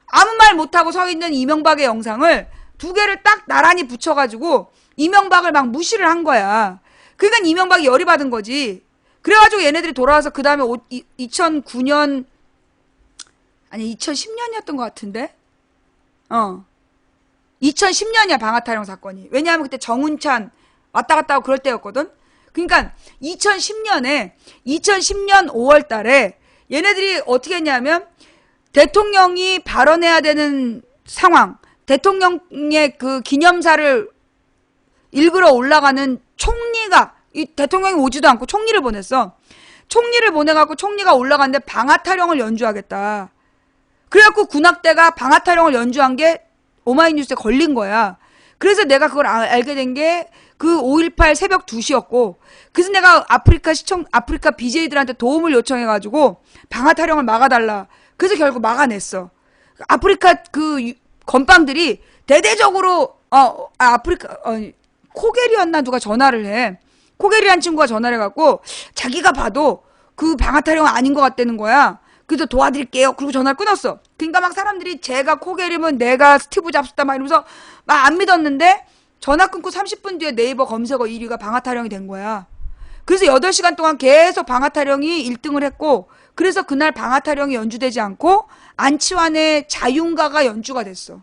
아무 말 못하고 서 있는 이명박의 영상을 두 개를 딱 나란히 붙여가지고 이명박을 막 무시를 한 거야. 그러니까 이명박이 열이 받은 거지. 그래가지고 얘네들이 돌아와서 그 다음에 2009년 아니 2010년이었던 것 같은데 2010년이야 방아타령 사건이. 왜냐하면 그때 정운찬 왔다 갔다 하고 그럴 때였거든. 그러니까 2010년 5월 달에 얘네들이 어떻게 했냐면 대통령이 발언해야 되는 상황, 대통령의 그 기념사를 읽으러 올라가는 총리가 이 대통령이 오지도 않고 총리를 보냈어. 총리를 보내갖고 총리가 올라갔는데 방아타령을 연주하겠다. 그래갖고 군악대가 방아타령을 연주한 게 오마이뉴스에 걸린 거야. 그래서 내가 그걸 알게 된 게 그 5.18 새벽 2시였고, 그래서 내가 아프리카 BJ들한테 도움을 요청해가지고 방아타령을 막아달라. 그래서 결국 막아냈어. 아프리카 그 건빵들이 대대적으로 코겔이었나 누가 전화를 해. 코겔이란 친구가 전화를 해갖고 자기가 봐도 그 방아타령 아닌 것 같다는 거야. 그래서 도와드릴게요. 그리고 전화를 끊었어. 그러니까 막 사람들이 제가 코겔이면 내가 스티브 잡스다 막 이러면서 막 안 믿었는데 전화 끊고 30분 뒤에 네이버 검색어 1위가 방아타령이 된 거야. 그래서 8시간 동안 계속 방아타령이 1등을 했고, 그래서 그날 방아타령이 연주되지 않고 안치환의 자윤가가 연주가 됐어.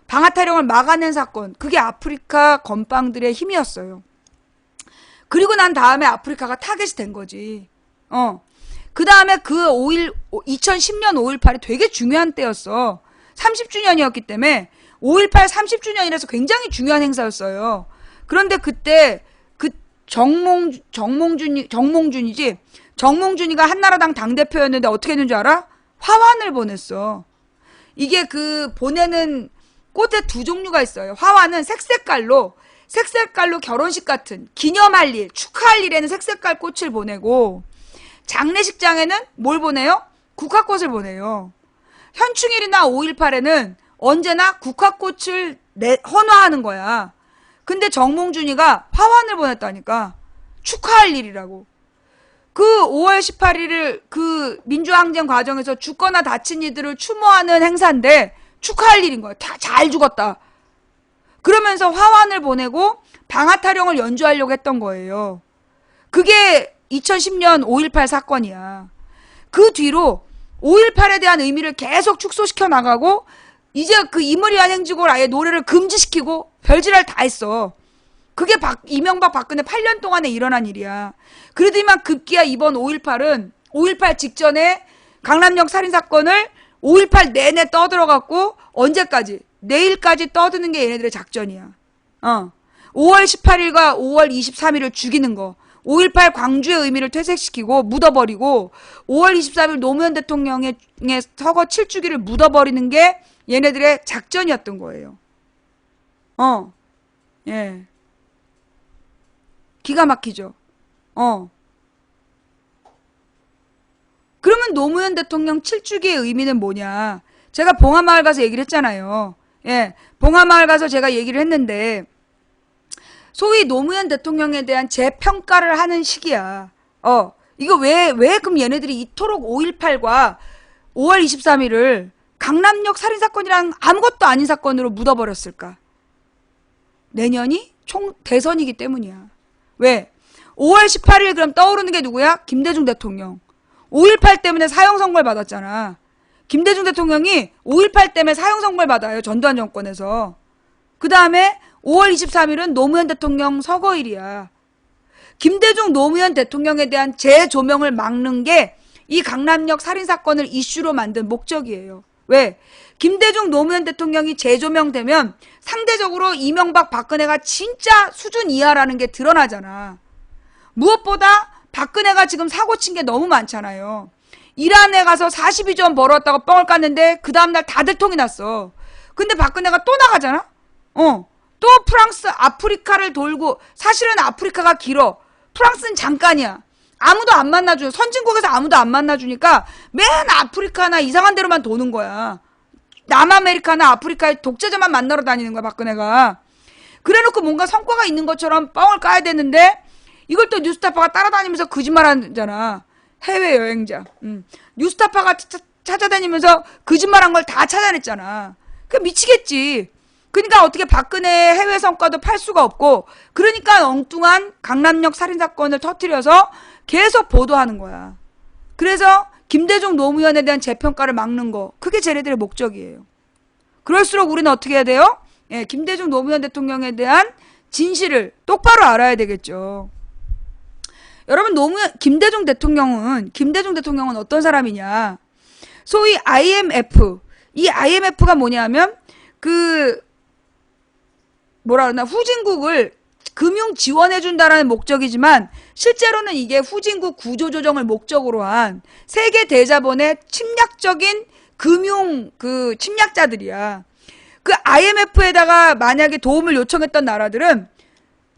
방아타령을 막아낸 사건. 그게 아프리카 건빵들의 힘이었어요. 그리고 난 다음에 아프리카가 타겟이 된 거지. 그 다음에 2010년 5.18이 되게 중요한 때였어. 30주년이었기 때문에 5.18 30주년이라서 굉장히 중요한 행사였어요. 그런데 그때 정몽준이지? 정몽준이가 한나라당 당대표였는데 어떻게 했는 줄 알아? 화환을 보냈어. 이게 보내는 꽃에 두 종류가 있어요. 화환은 색색깔로 결혼식 같은 기념할 일, 축하할 일에는 색색깔 꽃을 보내고, 장례식장에는 뭘 보내요? 국화꽃을 보내요. 현충일이나 5.18에는 언제나 국화꽃을 헌화하는 거야. 근데 정몽준이가 화환을 보냈다니까. 축하할 일이라고. 그 5월 18일을 그 민주항쟁 과정에서 죽거나 다친 이들을 추모하는 행사인데 축하할 일인 거야. 다 잘 죽었다. 그러면서 화환을 보내고 방아타령을 연주하려고 했던 거예요. 그게 2010년 5.18 사건이야. 그 뒤로 5.18에 대한 의미를 계속 축소시켜 나가고, 이제 그 이무리한 행진곡을 아예 노래를 금지시키고 별지랄 다 했어. 그게 이명박 박근혜 8년 동안에 일어난 일이야. 그러더니만 급기야 이번 5.18은 5.18 직전에 강남역 살인사건을 5.18 내내 떠들어갖고 언제까지? 내일까지 떠드는 게 얘네들의 작전이야. 5월 18일과 5월 23일을 죽이는 거. 5.18 광주의 의미를 퇴색시키고 묻어버리고 5월 23일 노무현 대통령의 서거 7주기를 묻어버리는 게 얘네들의 작전이었던 거예요. 예. 기가 막히죠. 그러면 노무현 대통령 7주기의 의미는 뭐냐? 제가 봉하마을 가서 얘기를 했잖아요. 예. 봉하마을 가서 제가 얘기를 했는데, 소위 노무현 대통령에 대한 재평가를 하는 시기야. 이거 왜 그럼 얘네들이 이토록 5.18과 5월 23일을 강남역 살인사건이랑 아무것도 아닌 사건으로 묻어버렸을까? 내년이 대선이기 때문이야. 왜? 5월 18일 그럼 떠오르는 게 누구야? 김대중 대통령. 5.18 때문에 사형선고를 받았잖아. 김대중 대통령이 5.18 때문에 사형선고를 받아요. 전두환 정권에서. 그 다음에 5월 23일은 노무현 대통령 서거일이야. 김대중 노무현 대통령에 대한 재조명을 막는 게 이 강남역 살인사건을 이슈로 만든 목적이에요. 왜? 김대중 노무현 대통령이 재조명되면 상대적으로 이명박 박근혜가 진짜 수준 이하라는 게 드러나잖아. 무엇보다 박근혜가 지금 사고 친 게 너무 많잖아요. 이란에 가서 42조 원 벌어왔다고 뻥을 깠는데 그 다음날 다들 통이 났어. 근데 박근혜가 또 나가잖아? 또 프랑스 아프리카를 돌고, 사실은 아프리카가 길어. 프랑스는 잠깐이야. 아무도 안 만나줘. 선진국에서 아무도 안 만나주니까 맨 아프리카나 이상한 데로만 도는 거야. 남아메리카나 아프리카의 독재자만 만나러 다니는 거야, 박근혜가. 그래놓고 뭔가 성과가 있는 것처럼 뻥을 까야 되는데 이걸 또 뉴스타파가 따라다니면서 거짓말 하잖아. 해외여행자. 뉴스타파가 찾아다니면서 거짓말한 걸 다 찾아냈잖아. 그 미치겠지. 그러니까 어떻게 박근혜의 해외 성과도 팔 수가 없고, 그러니까 엉뚱한 강남역 살인사건을 터뜨려서 계속 보도하는 거야. 그래서 김대중 노무현에 대한 재평가를 막는 거, 그게 쟤네들의 목적이에요. 그럴수록 우리는 어떻게 해야 돼요? 예, 김대중 노무현 대통령에 대한 진실을 똑바로 알아야 되겠죠. 여러분, 김대중 대통령은 어떤 사람이냐? 소위 IMF. 이 IMF가 뭐냐면 후진국을 금융 지원해준다라는 목적이지만 실제로는 이게 후진국 구조조정을 목적으로 한 세계 대자본의 침략적인 금융 침략자들이야. 그 IMF에다가 만약에 도움을 요청했던 나라들은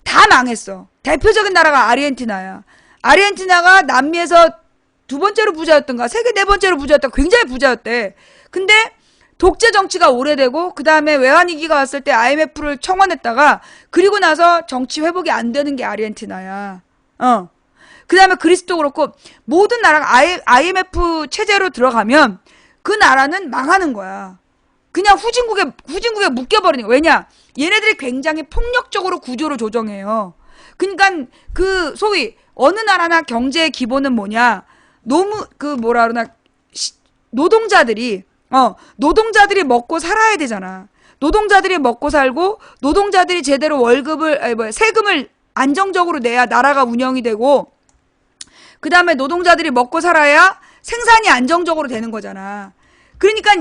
다 망했어. 대표적인 나라가 아르헨티나야. 아르헨티나가 남미에서 두 번째로 부자였던가 세계 네 번째로 부자였다가 굉장히 부자였대. 근데 독재 정치가 오래되고 그 다음에 외환위기가 왔을 때 IMF를 청원했다가 그리고 나서 정치 회복이 안 되는 게 아르헨티나야. 그 다음에 그리스도 그렇고 모든 나라가 IMF 체제로 들어가면 그 나라는 망하는 거야. 그냥 후진국에 묶여버리는 거야. 왜냐? 얘네들이 굉장히 폭력적으로 구조를 조정해요. 그러니까 소위 어느 나라나 경제의 기본은 뭐냐? 노동자들이 먹고 살아야 되잖아. 노동자들이 먹고 살고, 노동자들이 제대로 세금을 안정적으로 내야 나라가 운영이 되고, 그 다음에 노동자들이 먹고 살아야 생산이 안정적으로 되는 거잖아. 그러니까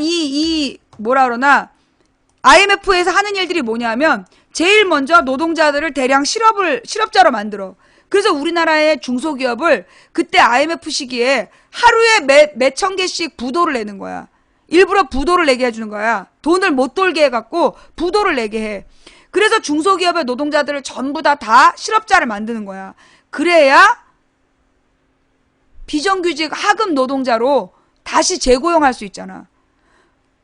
IMF에서 하는 일들이 뭐냐면, 제일 먼저 노동자들을 대량 실업자로 만들어. 그래서 우리나라의 중소기업을 그때 IMF 시기에 하루에 몇천 개씩 부도를 내는 거야. 일부러 부도를 내게 해주는 거야. 돈을 못 돌게 해갖고 부도를 내게 해. 그래서 중소기업의 노동자들을 전부 다 실업자를 만드는 거야. 그래야 비정규직 하급 노동자로 다시 재고용할 수 있잖아.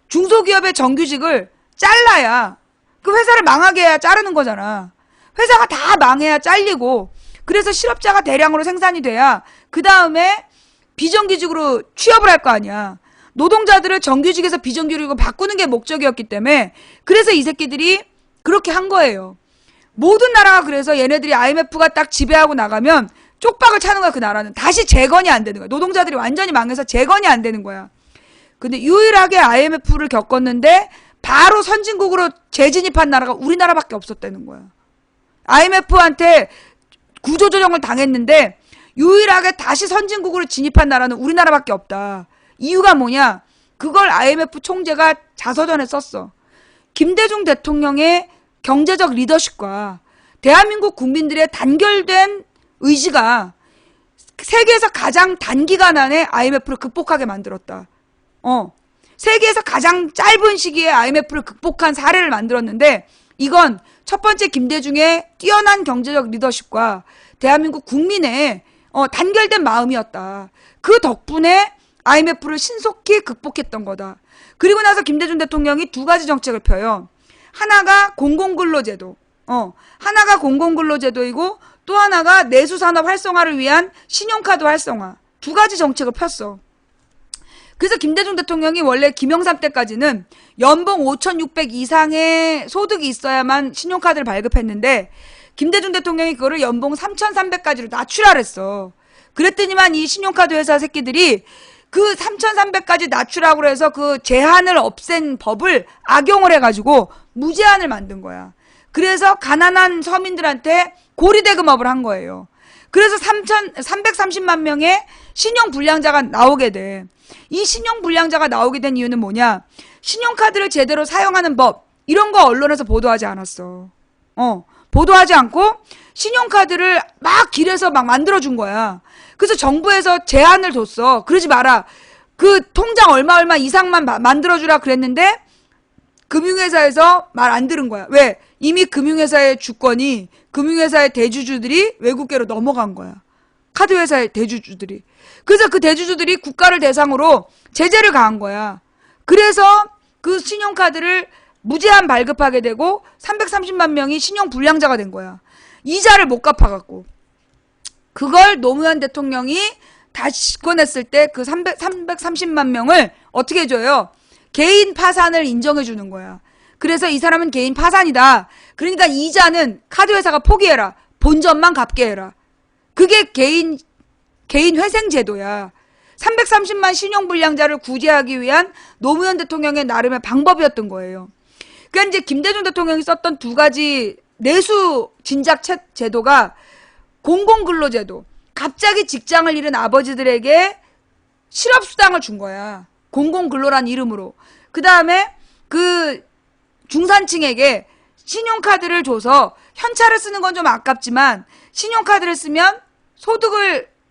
중소기업의 정규직을 잘라야, 그 회사를 망하게 해야 자르는 거잖아. 회사가 다 망해야 잘리고, 그래서 실업자가 대량으로 생산이 돼야 그 다음에 비정규직으로 취업을 할 거 아니야. 노동자들을 정규직에서 비정규직으로 바꾸는 게 목적이었기 때문에, 그래서 이 새끼들이 그렇게 한 거예요. 모든 나라가 그래서 얘네들이 IMF가 딱 지배하고 나가면 쪽박을 차는 거야. 그 나라는 다시 재건이 안 되는 거야. 노동자들이 완전히 망해서 재건이 안 되는 거야. 근데 유일하게 IMF를 겪었는데 바로 선진국으로 재진입한 나라가 우리나라밖에 없었다는 거야. IMF한테 구조조정을 당했는데 유일하게 다시 선진국으로 진입한 나라는 우리나라밖에 없다. 이유가 뭐냐? 그걸 IMF 총재가 자서전에 썼어. 김대중 대통령의 경제적 리더십과 대한민국 국민들의 단결된 의지가 세계에서 가장 단기간 안에 IMF를 극복하게 만들었다. 세계에서 가장 짧은 시기에 IMF를 극복한 사례를 만들었는데 이건 첫 번째 김대중의 뛰어난 경제적 리더십과 대한민국 국민의 단결된 마음이었다. 그 덕분에 IMF를 신속히 극복했던 거다. 그리고 나서 김대중 대통령이 두 가지 정책을 펴요. 하나가 공공근로제도. 하나가 공공근로제도이고 또 하나가 내수산업 활성화를 위한 신용카드 활성화. 두 가지 정책을 폈어. 그래서 김대중 대통령이 원래 김영삼 때까지는 연봉 5,600 이상의 소득이 있어야만 신용카드를 발급했는데 김대중 대통령이 그거를 연봉 3,300까지로 낮추라랬어. 그랬더니만 이 신용카드 회사 새끼들이 그 3,300까지 낮추라고 해서 그 제한을 없앤 법을 악용을 해가지고 무제한을 만든 거야. 그래서 가난한 서민들한테 고리대금업을 한 거예요. 그래서 330만 명의 신용불량자가 나오게 돼. 이 신용불량자가 나오게 된 이유는 뭐냐? 신용카드를 제대로 사용하는 법 이런 거 언론에서 보도하지 않았어. 보도하지 않고 신용카드를 막 길에서 막 만들어준 거야. 그래서 정부에서 제한을 뒀어. 그러지 마라. 그 통장 얼마 이상만 만들어주라 그랬는데 금융회사에서 말 안 들은 거야. 왜? 이미 금융회사의 주권이 금융회사의 대주주들이 외국계로 넘어간 거야. 카드회사의 대주주들이. 그래서 그 대주주들이 국가를 대상으로 제재를 가한 거야. 그래서 그 신용카드를 무제한 발급하게 되고 330만 명이 신용불량자가 된 거야. 이자를 못 갚아갖고. 그걸 노무현 대통령이 다시 집권했을 때 그 330만 명을 어떻게 해줘요? 개인 파산을 인정해주는 거야. 그래서 이 사람은 개인 파산이다. 그러니까 이자는 카드회사가 포기해라. 본전만 갚게 해라. 그게 개인 회생 제도야. 330만 신용불량자를 구제하기 위한 노무현 대통령의 나름의 방법이었던 거예요. 그러니까 이제 김대중 대통령이 썼던 두 가지 내수 진작 제도가 공공근로제도. 갑자기 직장을 잃은 아버지들에게 실업수당을 준 거야. 공공근로란 이름으로. 그 다음에 그 중산층에게 신용카드를 줘서 현찰을 쓰는 건 좀 아깝지만 신용카드를 쓰면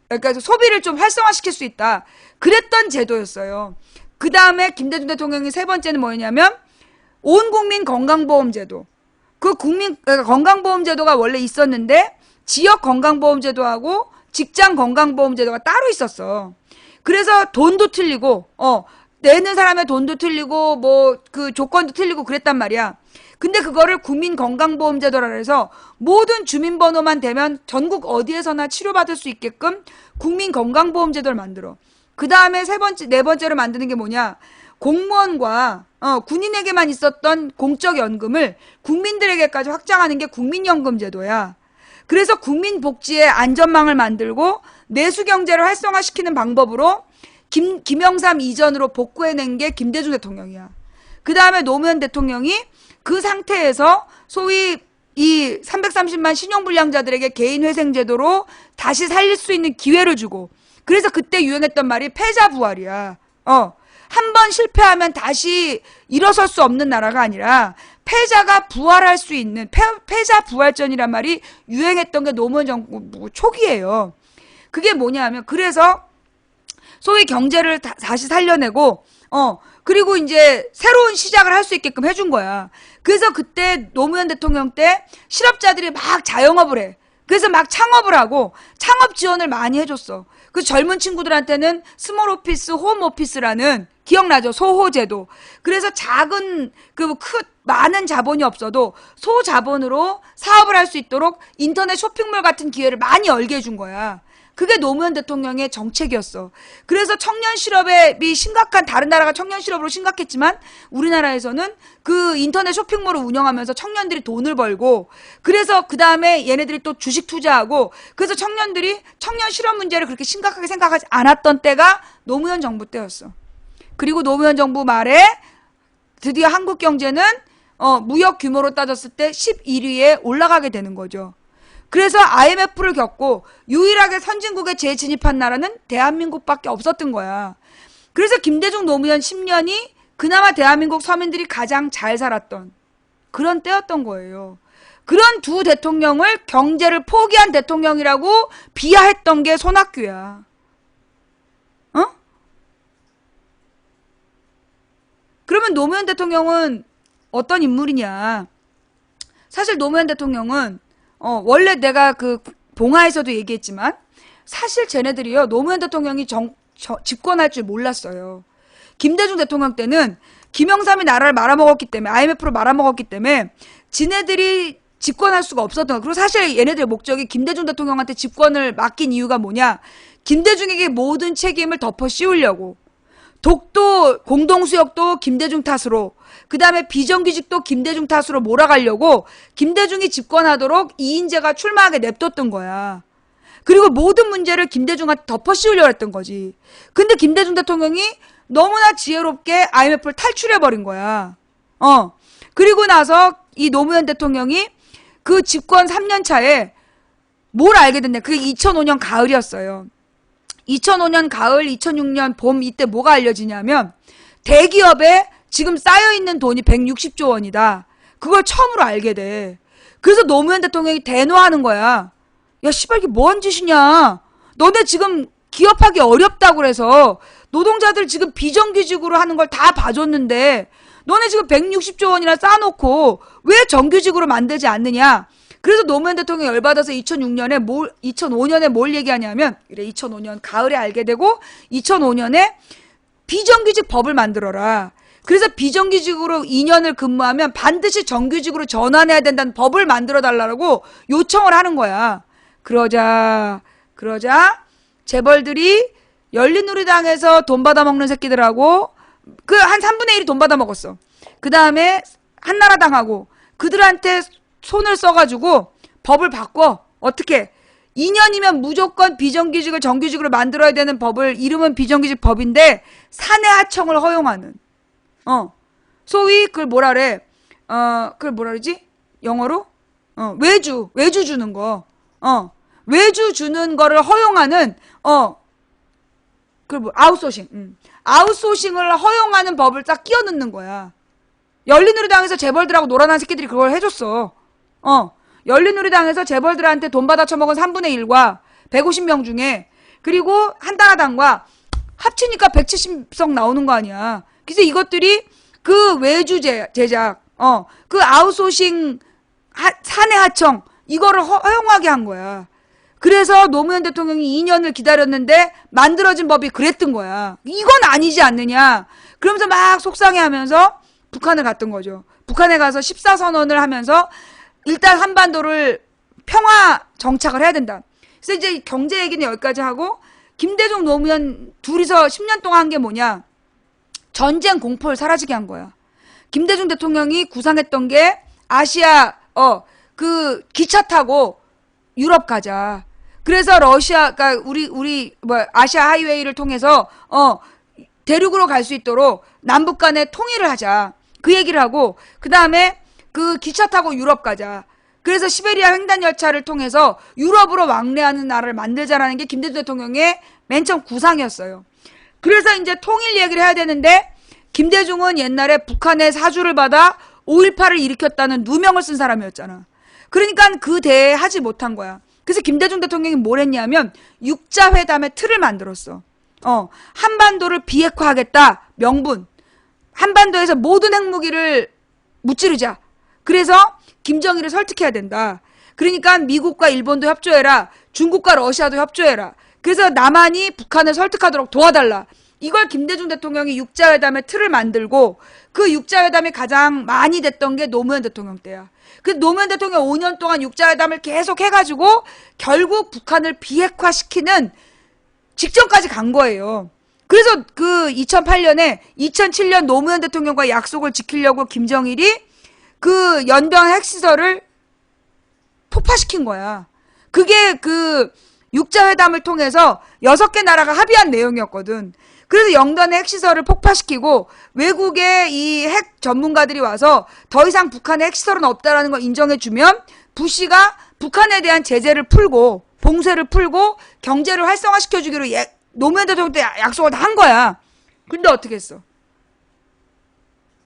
그러니까 소비를 좀 활성화시킬 수 있다. 그랬던 제도였어요. 그 다음에 김대중 대통령이 세 번째는 뭐였냐면 온 국민 건강보험제도. 그러니까 건강보험제도가 원래 있었는데 지역 건강보험제도하고 직장 건강보험제도가 따로 있었어. 그래서 돈도 틀리고, 내는 사람의 돈도 틀리고, 뭐, 그 조건도 틀리고 그랬단 말이야. 근데 그거를 국민건강보험제도라 해서 모든 주민번호만 되면 전국 어디에서나 치료받을 수 있게끔 국민건강보험제도를 만들어. 그 다음에 네 번째로 만드는 게 뭐냐. 공무원과, 군인에게만 있었던 공적연금을 국민들에게까지 확장하는 게 국민연금제도야. 그래서 국민복지의 안전망을 만들고 내수경제를 활성화시키는 방법으로 김영삼 이전으로 복구해낸 게 김대중 대통령이야. 그 다음에 노무현 대통령이 그 상태에서 소위 이 330만 신용불량자들에게 개인회생제도로 다시 살릴 수 있는 기회를 주고 그래서 그때 유행했던 말이 패자부활이야. 한 번 실패하면 다시 일어설 수 없는 나라가 아니라 패자가 부활할 수 있는 패자 부활전이란 말이 유행했던 게 노무현 정부 초기예요. 그게 뭐냐면 그래서 소위 경제를 다시 살려내고 그리고 이제 새로운 시작을 할 수 있게끔 해준 거야. 그래서 그때 노무현 대통령 때 실업자들이 막 자영업을 해. 그래서 막 창업을 하고 창업 지원을 많이 해줬어. 그 젊은 친구들한테는 스몰 오피스, 홈 오피스라는 기억나죠? 소호제도. 그래서 작은 많은 자본이 없어도 소자본으로 사업을 할 수 있도록 인터넷 쇼핑몰 같은 기회를 많이 열게 해준 거야. 그게 노무현 대통령의 정책이었어. 그래서 청년 실업이 다른 나라가 청년 실업으로 심각했지만 우리나라에서는 그 인터넷 쇼핑몰을 운영하면서 청년들이 돈을 벌고 그래서 그 다음에 얘네들이 또 주식 투자하고 그래서 청년들이 청년 실업 문제를 그렇게 심각하게 생각하지 않았던 때가 노무현 정부 때였어. 그리고 노무현 정부 말에 드디어 한국 경제는 무역 규모로 따졌을 때 11위에 올라가게 되는 거죠. 그래서 IMF를 겪고 유일하게 선진국에 재진입한 나라는 대한민국밖에 없었던 거야. 그래서 김대중 노무현 10년이 그나마 대한민국 서민들이 가장 잘 살았던 그런 때였던 거예요. 그런 두 대통령을 경제를 포기한 대통령이라고 비하했던 게 손학규야. 어? 그러면 노무현 대통령은 어떤 인물이냐. 사실 노무현 대통령은 원래 내가 그 봉화에서도 얘기했지만 사실 쟤네들이요 노무현 대통령이 집권할 줄 몰랐어요. 김대중 대통령 때는 김영삼이 나라를 말아먹었기 때문에 IMF로 말아먹었기 때문에 지네들이 집권할 수가 없었던 거야. 그리고 사실 얘네들의 목적이 김대중 대통령한테 집권을 맡긴 이유가 뭐냐. 김대중에게 모든 책임을 덮어 씌우려고. 독도 공동수역도 김대중 탓으로 그 다음에 비정규직도 김대중 탓으로 몰아가려고 김대중이 집권하도록 이인재가 출마하게 냅뒀던 거야. 그리고 모든 문제를 김대중한테 덮어 씌우려고 했던 거지. 근데 김대중 대통령이 너무나 지혜롭게 IMF를 탈출해버린 거야. 그리고 나서 이 노무현 대통령이 그 집권 3년 차에 뭘 알게 됐냐. 그게 2005년 가을이었어요. 2005년 가을, 2006년 봄 이때 뭐가 알려지냐면 대기업에 지금 쌓여있는 돈이 160조 원이다. 그걸 처음으로 알게 돼. 그래서 노무현 대통령이 대노하는 거야. 야 씨발 이게 뭐한 짓이냐. 너네 지금 기업하기 어렵다고 그래서 노동자들 지금 비정규직으로 하는 걸 다 봐줬는데 너네 지금 160조 원이나 쌓아놓고 왜 정규직으로 만들지 않느냐. 그래서 노무현 대통령이 열받아서 2005년에 뭘 얘기하냐면 그래 2005년 가을에 알게 되고 2005년에 비정규직 법을 만들어라. 그래서 비정규직으로 2년을 근무하면 반드시 정규직으로 전환해야 된다는 법을 만들어 달라고 요청을 하는 거야. 그러자 재벌들이 열린우리당에서 돈 받아먹는 새끼들하고 그 한 3분의 1이 돈 받아먹었어. 그 다음에 한나라당하고 그들한테 손을 써가지고 법을 바꿔. 어떻게? 2년이면 무조건 비정규직을 정규직으로 만들어야 되는 법을 이름은 비정규직 법인데 사내 하청을 허용하는. 소위 그걸 뭐라 그래? 그걸 뭐라 그러지? 영어로? 외주 주는 거. 외주 주는 거를 허용하는 그걸 뭐 아웃소싱. 아웃소싱을 허용하는 법을 딱 끼워 넣는 거야. 열린우리당에서 재벌들하고 놀아난 새끼들이 그걸 해줬어. 열린우리당에서 재벌들한테 돈 받아 처먹은 3분의 1과 150명 중에 그리고 한나라당과 합치니까 170석 나오는 거 아니야. 그래서 이것들이 그 외주 제작, 그 아웃소싱 사내 하청 이거를 허용하게 한 거야. 그래서 노무현 대통령이 2년을 기다렸는데 만들어진 법이 그랬던 거야. 이건 아니지 않느냐. 그러면서 막 속상해하면서 북한을 갔던 거죠. 북한에 가서 14선언을 하면서 일단 한반도를 평화 정착을 해야 된다. 그래서 이제 경제 얘기는 여기까지 하고 김대중 노무현 둘이서 10년 동안 한 게 뭐냐. 전쟁 공포를 사라지게 한 거야. 김대중 대통령이 구상했던 게 아시아 그 기차 타고 유럽 가자. 그래서 러시아가 우리 아시아 하이웨이를 통해서 대륙으로 갈 수 있도록 남북 간에 통일을 하자. 그 얘기를 하고 그다음에 그 기차 타고 유럽 가자. 그래서 시베리아 횡단 열차를 통해서 유럽으로 왕래하는 나라를 만들자라는 게 김대중 대통령의 맨 처음 구상이었어요. 그래서 이제 통일 얘기를 해야 되는데 김대중은 옛날에 북한의 사주를 받아 5.18을 일으켰다는 누명을 쓴 사람이었잖아. 그러니까 그 대에 하지 못한 거야. 그래서 김대중 대통령이 뭘 했냐면 육자회담의 틀을 만들었어. 한반도를 비핵화하겠다. 명분. 한반도에서 모든 핵무기를 무찌르자. 그래서 김정일을 설득해야 된다. 그러니까 미국과 일본도 협조해라. 중국과 러시아도 협조해라. 그래서 남한이 북한을 설득하도록 도와달라. 이걸 김대중 대통령이 육자회담의 틀을 만들고 그 육자회담이 가장 많이 됐던 게 노무현 대통령 때야. 그 노무현 대통령 5년 동안 육자회담을 계속 해가지고 결국 북한을 비핵화시키는 직전까지 간 거예요. 그래서 그 2008년에 2007년 노무현 대통령과 약속을 지키려고 김정일이 그 연변 핵시설을 폭파시킨 거야. 그게 그 육자회담을 통해서 6개 나라가 합의한 내용이었거든. 그래서 영변의 핵시설을 폭파시키고 외국의 이 핵 전문가들이 와서 더 이상 북한의 핵시설은 없다라는 걸 인정해주면 부시가 북한에 대한 제재를 풀고 봉쇄를 풀고 경제를 활성화시켜주기로 노무현 대통령 때 약속을 다 한 거야. 근데 어떻게 했어?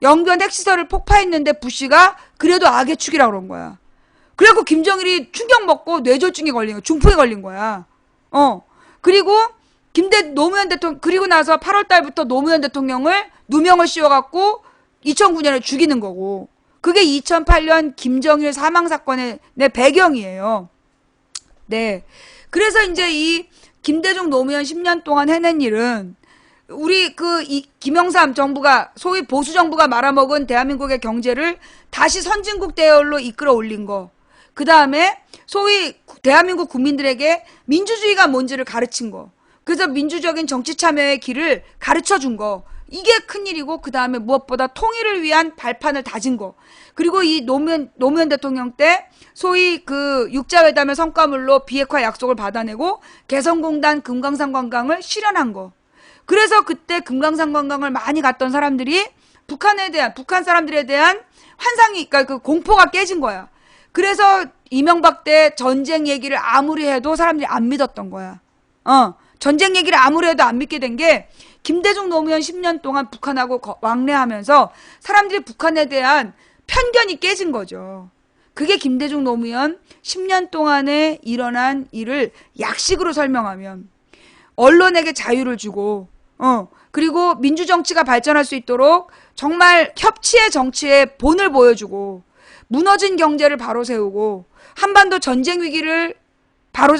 영변 핵시설을 폭파했는데 부시가 그래도 악의 축이라고 그런 거야. 그래갖고 김정일이 충격 먹고 뇌졸중에 걸린 거야. 중풍에 걸린 거야. 그리고 노무현 대통령, 그리고 나서 8월 달부터 노무현 대통령을 누명을 씌워갖고 2009년에 죽이는 거고. 그게 2008년 김정일 사망 사건의 배경이에요. 네. 그래서 이제 이 김대중 노무현 10년 동안 해낸 일은 우리 이 김영삼 정부가 소위 보수 정부가 말아먹은 대한민국의 경제를 다시 선진국 대열로 이끌어 올린 거. 그 다음에 소위 대한민국 국민들에게 민주주의가 뭔지를 가르친 거. 그래서 민주적인 정치 참여의 길을 가르쳐 준 거. 이게 큰일이고, 그 다음에 무엇보다 통일을 위한 발판을 다진 거. 그리고 이 노무현 대통령 때 소위 육자회담의 성과물로 비핵화 약속을 받아내고 개성공단 금강산 관광을 실현한 거. 그래서 그때 금강산 관광을 많이 갔던 사람들이 북한 사람들에 대한 환상이, 그러니까 공포가 깨진 거야. 그래서 이명박 때 전쟁 얘기를 아무리 해도 사람들이 안 믿었던 거야. 전쟁 얘기를 아무리 해도 안 믿게 된 게 김대중 노무현 10년 동안 북한하고 왕래하면서 사람들이 북한에 대한 편견이 깨진 거죠. 그게 김대중 노무현 10년 동안에 일어난 일을 약식으로 설명하면 언론에게 자유를 주고 그리고 민주정치가 발전할 수 있도록 정말 협치의 정치의 본을 보여주고 무너진 경제를 바로 세우고 한반도 전쟁 위기를 바로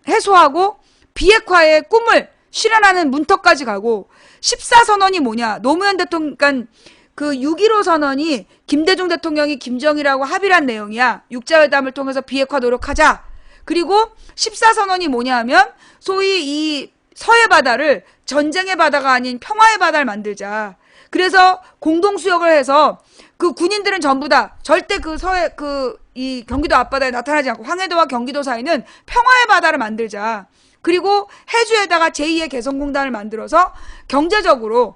해소하고 비핵화의 꿈을 실현하는 문턱까지 가고 14선언이 뭐냐. 노무현 대통령, 그러니까 6.15 선언이 김대중 대통령이 김정일하고 합의를 한 내용이야. 육자회담을 통해서 비핵화 노력하자. 그리고 14선언이 뭐냐 하면 소위 이 서해 바다를 전쟁의 바다가 아닌 평화의 바다를 만들자. 그래서 공동수역을 해서 군인들은 전부 다 절대 서해 이 경기도 앞바다에 나타나지 않고 황해도와 경기도 사이는 평화의 바다를 만들자. 그리고 해주에다가 제2의 개성공단을 만들어서 경제적으로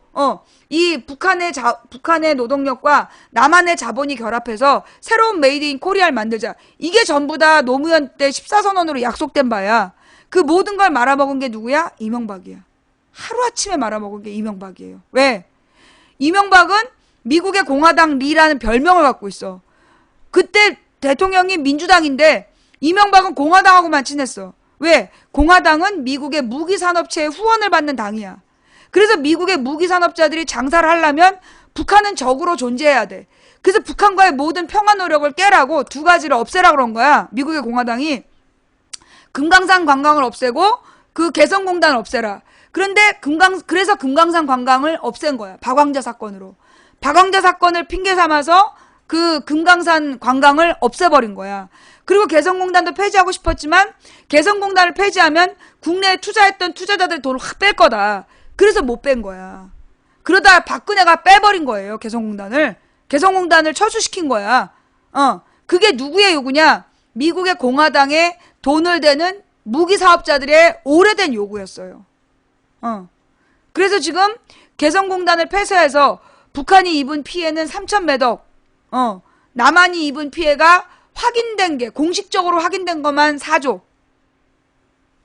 이 북한의 노동력과 남한의 자본이 결합해서 새로운 메이드 인 코리아를 만들자. 이게 전부 다 노무현 때 14선언으로 약속된 바야. 그 모든 걸 말아먹은 게 누구야? 이명박이야. 하루아침에 말아먹은 게 이명박이에요. 왜? 이명박은 미국의 공화당 리라는 별명을 갖고 있어. 그때 대통령이 민주당인데 이명박은 공화당하고만 친했어. 왜? 공화당은 미국의 무기산업체의 후원을 받는 당이야. 그래서 미국의 무기산업자들이 장사를 하려면 북한은 적으로 존재해야 돼. 그래서 북한과의 모든 평화 노력을 깨라고 두 가지를 없애라 그런 거야. 미국의 공화당이. 금강산 관광을 없애고 개성공단을 없애라. 그런데 그래서 금강산 관광을 없앤 거야. 박광자 사건으로. 박광자 사건을 핑계 삼아서 금강산 관광을 없애버린 거야. 그리고 개성공단도 폐지하고 싶었지만 개성공단을 폐지하면 국내에 투자했던 투자자들 돈을 확 뺄 거다. 그래서 못 뺀 거야. 그러다 박근혜가 빼버린 거예요. 개성공단을 철수시킨 거야. 그게 누구의 요구냐? 미국의 공화당에 돈을 대는 무기사업자들의 오래된 요구였어요. 그래서 지금 개성공단을 폐쇄해서 북한이 입은 피해는 3,000매덕, 남한이 입은 피해가 공식적으로 확인된 것만 4조.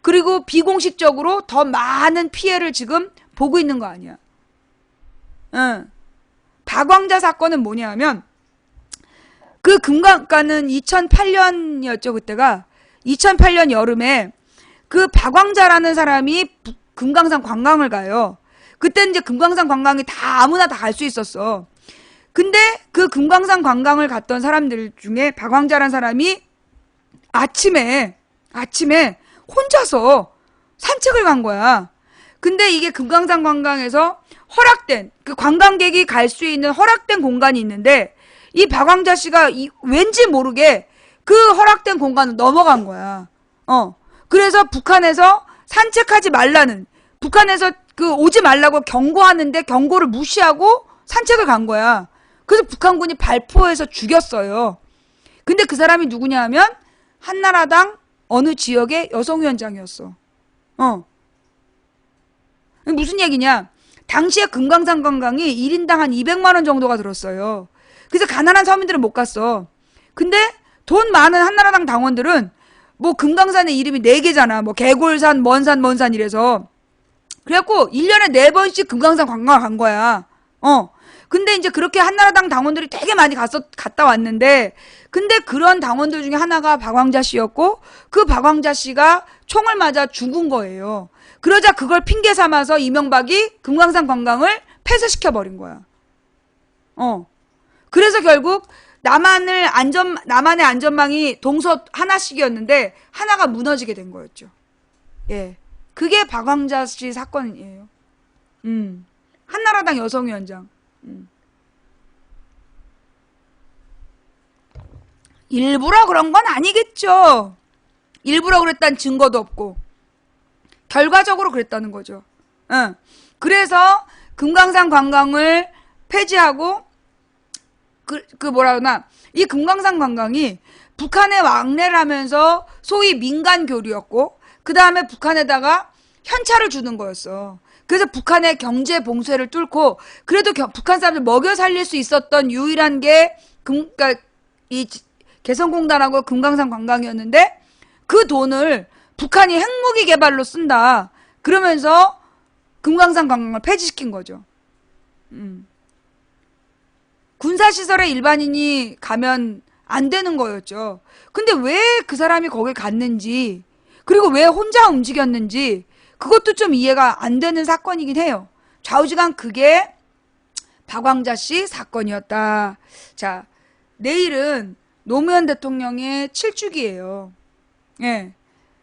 그리고 비공식적으로 더 많은 피해를 지금 보고 있는 거 아니야. 박광자 사건은 뭐냐 하면, 금강가는 2008년이었죠, 그때가. 2008년 여름에 박광자라는 사람이 금강산 관광을 가요. 그때 이제 금강산 관광이 다 아무나 다 갈 수 있었어. 근데 금강산 관광을 갔던 사람들 중에 박광자라는 사람이 아침에 혼자서 산책을 간 거야. 근데 이게 금강산 관광에서 허락된, 관광객이 갈 수 있는 허락된 공간이 있는데 이 박광자 씨가 왠지 모르게 허락된 공간을 넘어간 거야. 그래서 북한에서 산책하지 말라는, 북한에서 오지 말라고 경고하는데 경고를 무시하고 산책을 간 거야. 그래서 북한군이 발포해서 죽였어요. 근데 그 사람이 누구냐 하면 한나라당 어느 지역의 여성위원장이었어. 무슨 얘기냐? 당시에 금강산 관광이 1인당 한 200만 원 정도가 들었어요. 그래서 가난한 서민들은 못 갔어. 근데 돈 많은 한나라당 당원들은 금강산의 이름이 4개잖아. 개골산, 먼산 이래서. 그래갖고 1년에 4번씩 금강산 관광을 간 거야. 근데 이제 그렇게 한나라당 당원들이 되게 많이 갔다 왔는데, 근데 그런 당원들 중에 하나가 박광자 씨였고, 그 박광자 씨가 총을 맞아 죽은 거예요. 그러자 그걸 핑계 삼아서 이명박이 금강산 관광을 폐쇄시켜버린 거야. 그래서 결국 남한의 안전망이 동서 하나씩이었는데, 하나가 무너지게 된 거였죠. 예. 그게 박광자 씨 사건이에요. 한나라당 여성위원장. 일부러 그런 건 아니겠죠. 일부러 그랬다는 증거도 없고 결과적으로 그랬다는 거죠. 그래서 금강산 관광을 폐지하고 뭐라 그러나 이 금강산 관광이 북한에 왕래를 하면서 소위 민간 교류였고, 그 다음에 북한에다가 현찰을 주는 거였어. 그래서 북한의 경제 봉쇄를 뚫고 그래도 북한 사람들 먹여 살릴 수 있었던 유일한 게 그러니까 이 개성공단하고 금강산 관광이었는데, 그 돈을 북한이 핵무기 개발로 쓴다. 그러면서 금강산 관광을 폐지시킨 거죠. 군사시설에 일반인이 가면 안 되는 거였죠. 근데 왜 그 사람이 거길 갔는지, 그리고 왜 혼자 움직였는지, 그것도 좀 이해가 안 되는 사건이긴 해요. 좌우지간 그게 박광자 씨 사건이었다. 자, 내일은 노무현 대통령의 7주기예요. 예.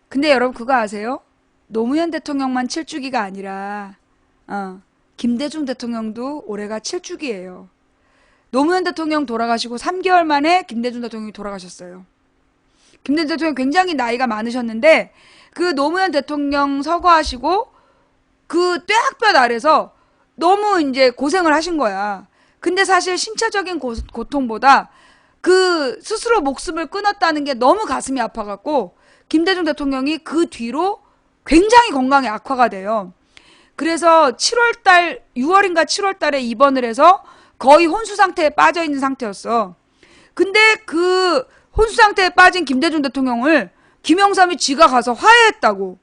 근데 여러분 그거 아세요? 노무현 대통령만 7주기가 아니라 김대중 대통령도 올해가 7주기예요. 노무현 대통령 돌아가시고 3개월 만에 김대중 대통령이 돌아가셨어요. 김대중 대통령 굉장히 나이가 많으셨는데, 그 노무현 대통령 서거하시고 그 뙤약볕 아래서 너무 이제 고생을 하신 거야. 근데 사실 신체적인 고통보다 그 스스로 목숨을 끊었다는 게 너무 가슴이 아파갖고 김대중 대통령이 그 뒤로 굉장히 건강이 악화가 돼요. 그래서 6월인가 7월달에 입원을 해서 거의 혼수 상태에 빠져 있는 상태였어. 근데 그 혼수 상태에 빠진 김대중 대통령을 김영삼이 지가 가서 화해했다고.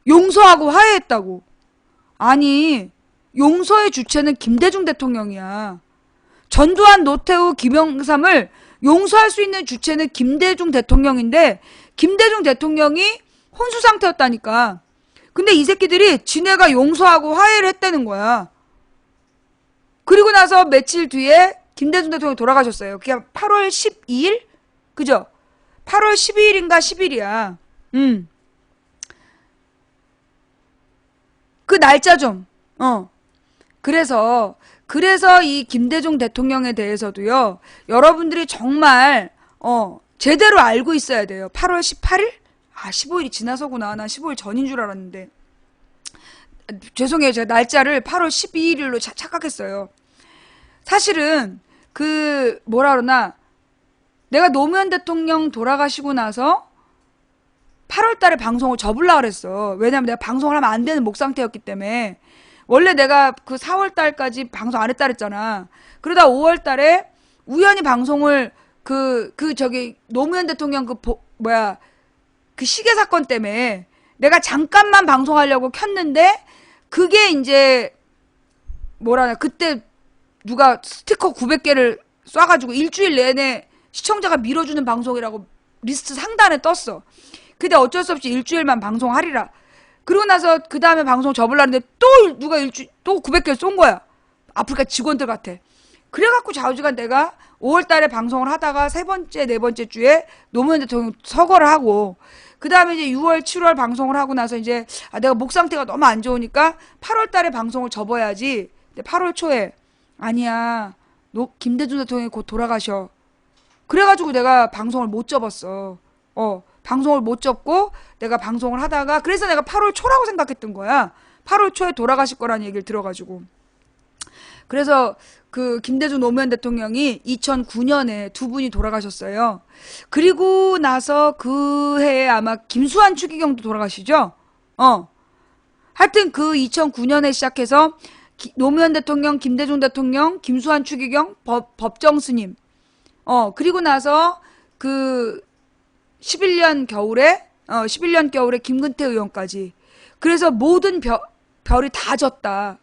용서하고 화해했다고. 아니, 용서의 주체는 김대중 대통령이야. 전두환, 노태우, 김영삼을 용서할 수 있는 주체는 김대중 대통령인데, 김대중 대통령이 혼수 상태였다니까. 근데 이 새끼들이 지네가 용서하고 화해를 했다는 거야. 그리고 나서 며칠 뒤에 김대중 대통령이 돌아가셨어요. 그게 8월 12일? 그죠? 8월 12일인가 10일이야. 그 날짜 좀. 그래서 이 김대중 대통령에 대해서도요, 여러분들이 정말 제대로 알고 있어야 돼요. 8월 18일? 15일이 지나서구나. 난 15일 전인 줄 알았는데. 죄송해요. 제가 날짜를 8월 12일로 착각했어요. 사실은 뭐라 그러나, 내가 노무현 대통령 돌아가시고 나서 8월 달에 방송을 접으려고 그랬어. 왜냐면 내가 방송을 하면 안 되는 목 상태였기 때문에. 원래 내가 그 4월 달까지 방송 안 했다 그랬잖아. 그러다 5월 달에 우연히 방송을 노무현 대통령 그 시계 사건 때문에 내가 잠깐만 방송하려고 켰는데, 그게 이제 그때 누가 스티커 900개를 쏴가지고 일주일 내내 시청자가 밀어주는 방송이라고 리스트 상단에 떴어. 근데 어쩔 수 없이 일주일만 방송하리라. 그러고 나서 그 다음에 방송 접으려는데 또 누가 또 900개를 쏜 거야. 아프리카 직원들 같아. 그래갖고 좌우지간 내가 5월 달에 방송을 하다가 세 번째, 네 번째 주에 노무현 대통령 서거를 하고, 그 다음에 이제 6월, 7월 방송을 하고 나서 이제 내가 목 상태가 너무 안 좋으니까 8월 달에 방송을 접어야지. 근데 8월 초에 아니야. 김대중 대통령이 곧 돌아가셔. 그래가지고 내가 방송을 못 접었어. 방송을 못 접고 내가 방송을 하다가, 그래서 내가 8월 초라고 생각했던 거야. 8월 초에 돌아가실 거라는 얘기를 들어가지고. 그래서 그 김대중 노무현 대통령이 2009년에 두 분이 돌아가셨어요. 그리고 나서 그 해에 아마 김수환 추기경도 돌아가시죠? 하여튼 그 2009년에 시작해서 노무현 대통령, 김대중 대통령, 김수환 추기경, 법정 스님. 그리고 나서 그 11년 겨울에 김근태 의원까지. 그래서 모든 별이 다 졌다.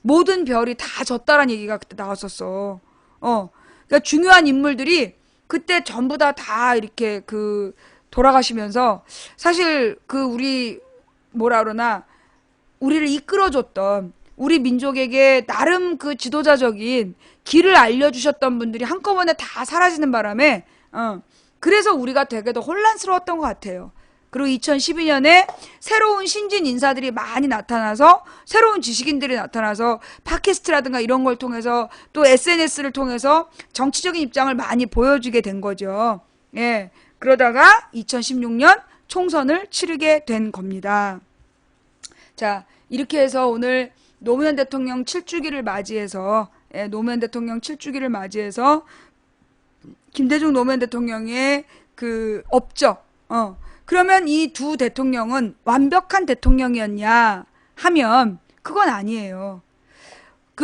모든 별이 다 졌다라는 얘기가 그때 나왔었어. 그러니까 중요한 인물들이 그때 전부 다 이렇게 돌아가시면서 사실 우리 뭐라 그러나 우리를 이끌어줬던 우리 민족에게 나름 지도자적인 길을 알려주셨던 분들이 한꺼번에 다 사라지는 바람에 그래서 우리가 되게 더 혼란스러웠던 것 같아요. 그리고 2012년에 새로운 신진 인사들이 많이 나타나서 새로운 지식인들이 나타나서 팟캐스트라든가 이런 걸 통해서 또 SNS를 통해서 정치적인 입장을 많이 보여주게 된 거죠. 예. 그러다가 2016년 총선을 치르게 된 겁니다. 자, 이렇게 해서 오늘 노무현 대통령 7주기를 맞이해서 노무현 대통령 7주기를 맞이해서 김대중 노무현 대통령의 업적 그러면 이 두 대통령은 완벽한 대통령이었냐 하면 그건 아니에요.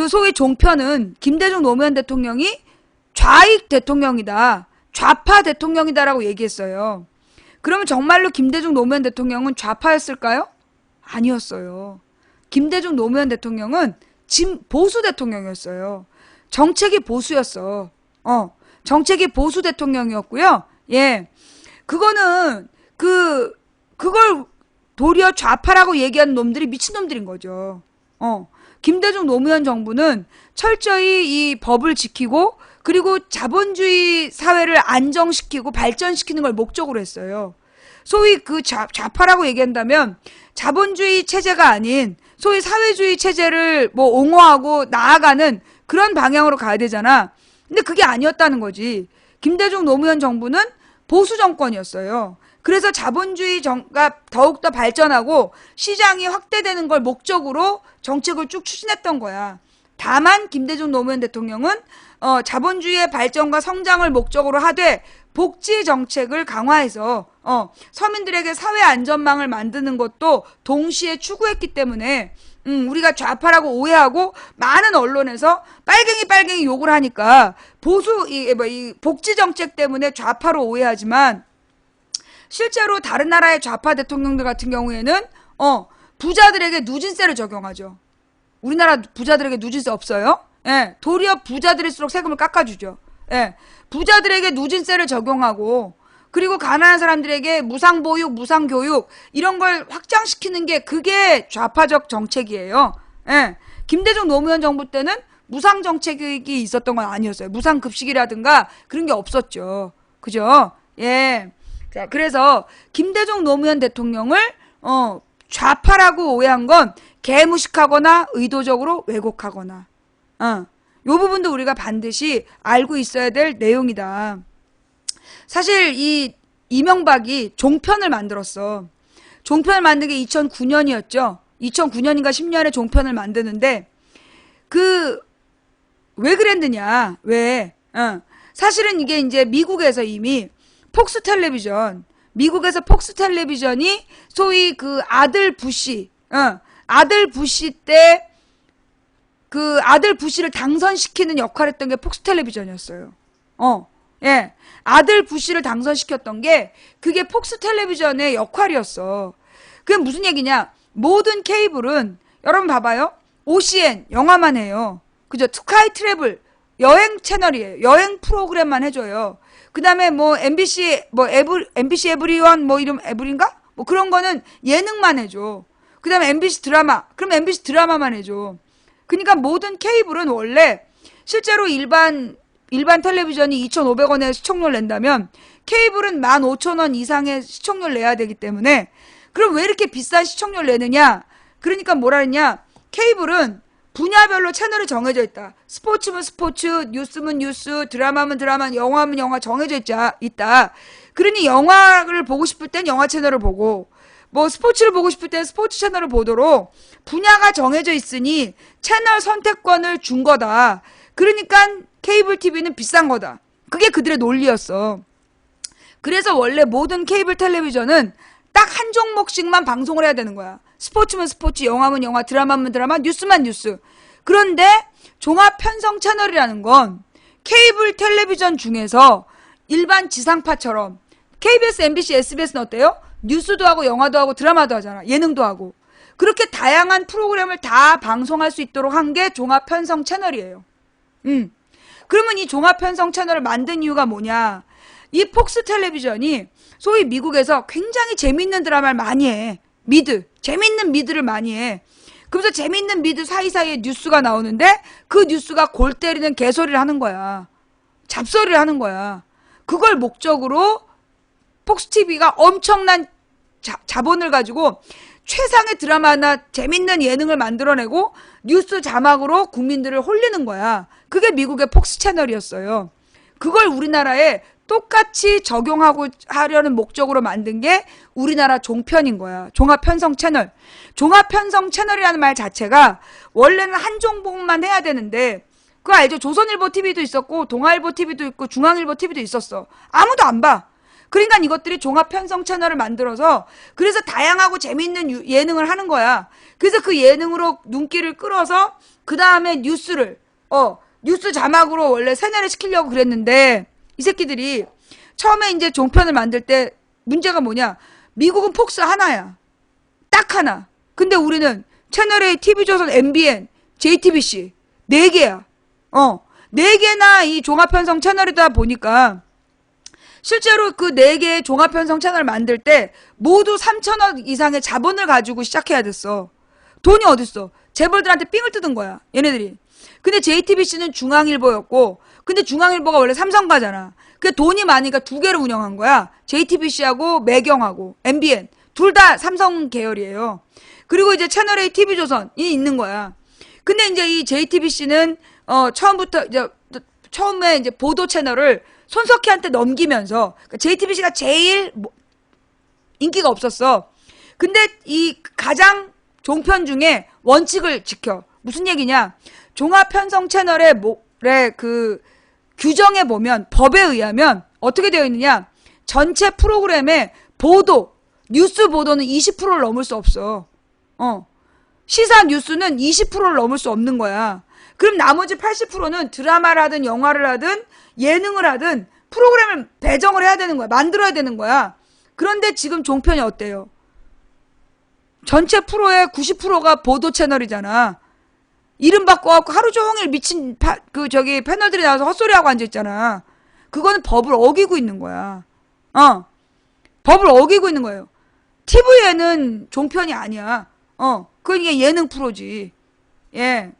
소위 종편은 김대중 노무현 대통령이 좌익 대통령이다. 좌파 대통령이다라고 얘기했어요. 그러면 정말로 김대중 노무현 대통령은 좌파였을까요? 아니었어요. 김대중 노무현 대통령은 보수 대통령이었어요. 정책이 보수였어. 정책이 보수 대통령이었고요. 예. 그거는 그걸 도리어 좌파라고 얘기하는 놈들이 미친놈들인 거죠. 김대중 노무현 정부는 철저히 이 법을 지키고 그리고 자본주의 사회를 안정시키고 발전시키는 걸 목적으로 했어요. 소위 좌파라고 얘기한다면 자본주의 체제가 아닌 소위 사회주의 체제를 옹호하고 나아가는 그런 방향으로 가야 되잖아. 근데 그게 아니었다는 거지. 김대중 노무현 정부는 보수 정권이었어요. 그래서 자본주의가 더욱더 발전하고 시장이 확대되는 걸 목적으로 정책을 쭉 추진했던 거야. 다만 김대중 노무현 대통령은 자본주의의 발전과 성장을 목적으로 하되 복지 정책을 강화해서 서민들에게 사회 안전망을 만드는 것도 동시에 추구했기 때문에 우리가 좌파라고 오해하고 많은 언론에서 빨갱이 욕을 하니까 이 복지 정책 때문에 좌파로 오해하지만 실제로 다른 나라의 좌파 대통령들 같은 경우에는 부자들에게 누진세를 적용하죠. 우리나라 부자들에게 누진세 없어요? 예, 도리어 부자들일수록 세금을 깎아주죠. 예, 부자들에게 누진세를 적용하고 그리고 가난한 사람들에게 무상보육, 무상교육 이런 걸 확장시키는 게 그게 좌파적 정책이에요. 예, 김대중 노무현 정부 때는 무상정책이 있었던 건 아니었어요. 무상급식이라든가 그런 게 없었죠. 그죠? 예. 자, 그래서 김대중 노무현 대통령을 좌파라고 오해한 건 개무식하거나 의도적으로 왜곡하거나 요 부분도 우리가 반드시 알고 있어야 될 내용이다. 사실 이 이명박이 종편을 만들었어. 종편을 만든 게 2009년이었죠. 2009년인가 10년에 종편을 만드는데 왜 그랬느냐? 왜? 사실은 이게 이제 미국에서 이미 미국에서 폭스 텔레비전이 소위 아들 부시 때 아들 부시를 당선시키는 역할을 했던 게 폭스 텔레비전이었어요. 예. 아들 부시를 당선시켰던 게 그게 폭스 텔레비전의 역할이었어. 그게 무슨 얘기냐? 모든 케이블은 여러분 봐봐요. OCN 영화만 해요. 그죠? 스카이 트래블 여행 채널이에요. 여행 프로그램만 해줘요. 그 다음에 MBC 에브리원 이름 에브리인가? 그런 거는 예능만 해줘. 그 다음에 MBC 드라마. 그럼 MBC 드라마만 해줘. 그러니까 모든 케이블은 원래 실제로 일반 텔레비전이 2,500원에 시청료를 낸다면 케이블은 15,000원 이상의 시청료를 내야 되기 때문에 그럼 왜 이렇게 비싼 시청료를 내느냐? 그러니까 뭐라 했냐? 케이블은 분야별로 채널이 정해져 있다. 스포츠면 스포츠, 뉴스면 뉴스, 드라마면 드라마, 영화면 영화 정해져 있다. 그러니 영화를 보고 싶을 땐 영화 채널을 보고 스포츠를 보고 싶을 땐 스포츠 채널을 보도록 분야가 정해져 있으니 채널 선택권을 준 거다. 그러니까 케이블 TV는 비싼 거다. 그게 그들의 논리였어. 그래서 원래 모든 케이블 텔레비전은 딱 한 종목씩만 방송을 해야 되는 거야. 스포츠면 스포츠, 영화면 영화, 드라마면 드라마, 뉴스면 뉴스. 그런데 종합 편성 채널이라는 건 케이블 텔레비전 중에서 일반 지상파처럼 KBS, MBC, SBS는 어때요? 뉴스도 하고 영화도 하고 드라마도 하잖아. 예능도 하고. 그렇게 다양한 프로그램을 다 방송할 수 있도록 한 게 종합편성 채널이에요. 그러면 이 종합편성 채널을 만든 이유가 뭐냐? 이 폭스 텔레비전이 소위 미국에서 굉장히 재밌는 드라마를 많이 해. 재밌는 미드를 많이 해. 그래서 재밌는 미드 사이사이에 뉴스가 나오는데 그 뉴스가 골 때리는 개소리를 하는 거야. 잡소리를 하는 거야. 그걸 목적으로 폭스TV가 엄청난 자본을 가지고 최상의 드라마나 재밌는 예능을 만들어내고 뉴스 자막으로 국민들을 홀리는 거야. 그게 미국의 폭스 채널이었어요. 그걸 우리나라에 똑같이 적용하고 하려는 목적으로 만든 게 우리나라 종편인 거야. 종합편성 채널. 종합편성 채널이라는 말 자체가 원래는 한 종목만 해야 되는데 그거 알죠? 조선일보 TV도 있었고 동아일보 TV도 있고 중앙일보 TV도 있었어. 아무도 안 봐. 그러니까 이것들이 종합편성 채널을 만들어서 그래서 다양하고 재밌는 예능을 하는 거야. 그래서 그 예능으로 눈길을 끌어서 그 다음에 뉴스 자막으로 원래 세뇌를 시키려고 그랬는데 이 새끼들이 처음에 이제 종편을 만들 때 문제가 뭐냐? 미국은 폭스 하나야. 딱 하나. 근데 우리는 채널A, TV조선, MBN, JTBC 4개야. 4개나 이 종합편성 채널이다 보니까 실제로 그 4개의 종합편성 채널을 만들 때 모두 3천억 이상의 자본을 가지고 시작해야 됐어. 돈이 어딨어? 재벌들한테 삥을 뜯은 거야. 얘네들이. 근데 JTBC는 중앙일보였고 근데 중앙일보가 원래 삼성가잖아. 그 돈이 많으니까 2개를 운영한 거야. JTBC하고 매경하고 MBN. 둘 다 삼성 계열이에요. 그리고 이제 채널A TV조선이 있는 거야. 근데 이제 이 JTBC는 처음에 이제 보도 채널을 손석희한테 넘기면서 그러니까 JTBC가 제일 인기가 없었어. 근데 이 가장 종편 중에 원칙을 지켜. 무슨 얘기냐? 종합편성 채널의 그 규정에 보면 법에 의하면 어떻게 되어 있느냐? 전체 프로그램의 뉴스 보도는 20%를 넘을 수 없어. 시사 뉴스는 20%를 넘을 수 없는 거야. 그럼 나머지 80%는 드라마를 하든 영화를 하든 예능을 하든 프로그램을 배정을 해야 되는 거야. 만들어야 되는 거야. 그런데 지금 종편이 어때요? 전체 프로의 90%가 보도 채널이잖아. 이름 바꿔갖고 하루 종일 미친 패널들이 나와서 헛소리하고 앉아있잖아. 그거는 법을 어기고 있는 거야. 법을 어기고 있는 거예요. TV에는 종편이 아니야. 그게 예능 프로지. 예.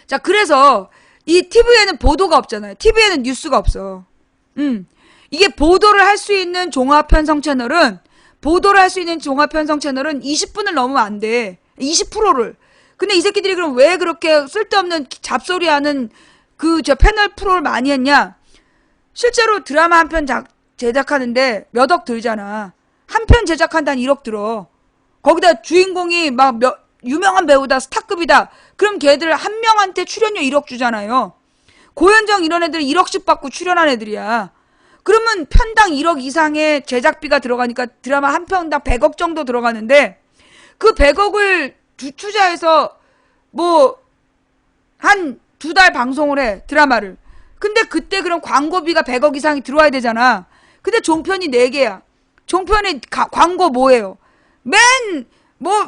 자, 그래서 이 TV에는 보도가 없잖아요. TV에는 뉴스가 없어. 이게 보도를 할 수 있는 종합편성 채널은 20분을 넘으면 안 돼. 20%를. 근데 이 새끼들이 그럼 왜 그렇게 쓸데없는 잡소리 하는 패널 프로를 많이 했냐? 실제로 드라마 한 편 제작하는데 몇 억 들잖아. 한 편 제작한다는 1억 들어. 거기다 주인공이 유명한 배우다, 스타급이다. 그럼 걔들 한 명한테 출연료 1억 주잖아요. 고현정 이런 애들 1억씩 받고 출연한 애들이야. 그러면 편당 1억 이상의 제작비가 들어가니까 드라마 한 편당 100억 정도 들어가는데 그 100억을 투자해서 한 2달 방송을 해, 드라마를. 근데 그때 그럼 광고비가 100억 이상이 들어와야 되잖아. 근데 종편이 4개야. 종편에 광고 뭐예요?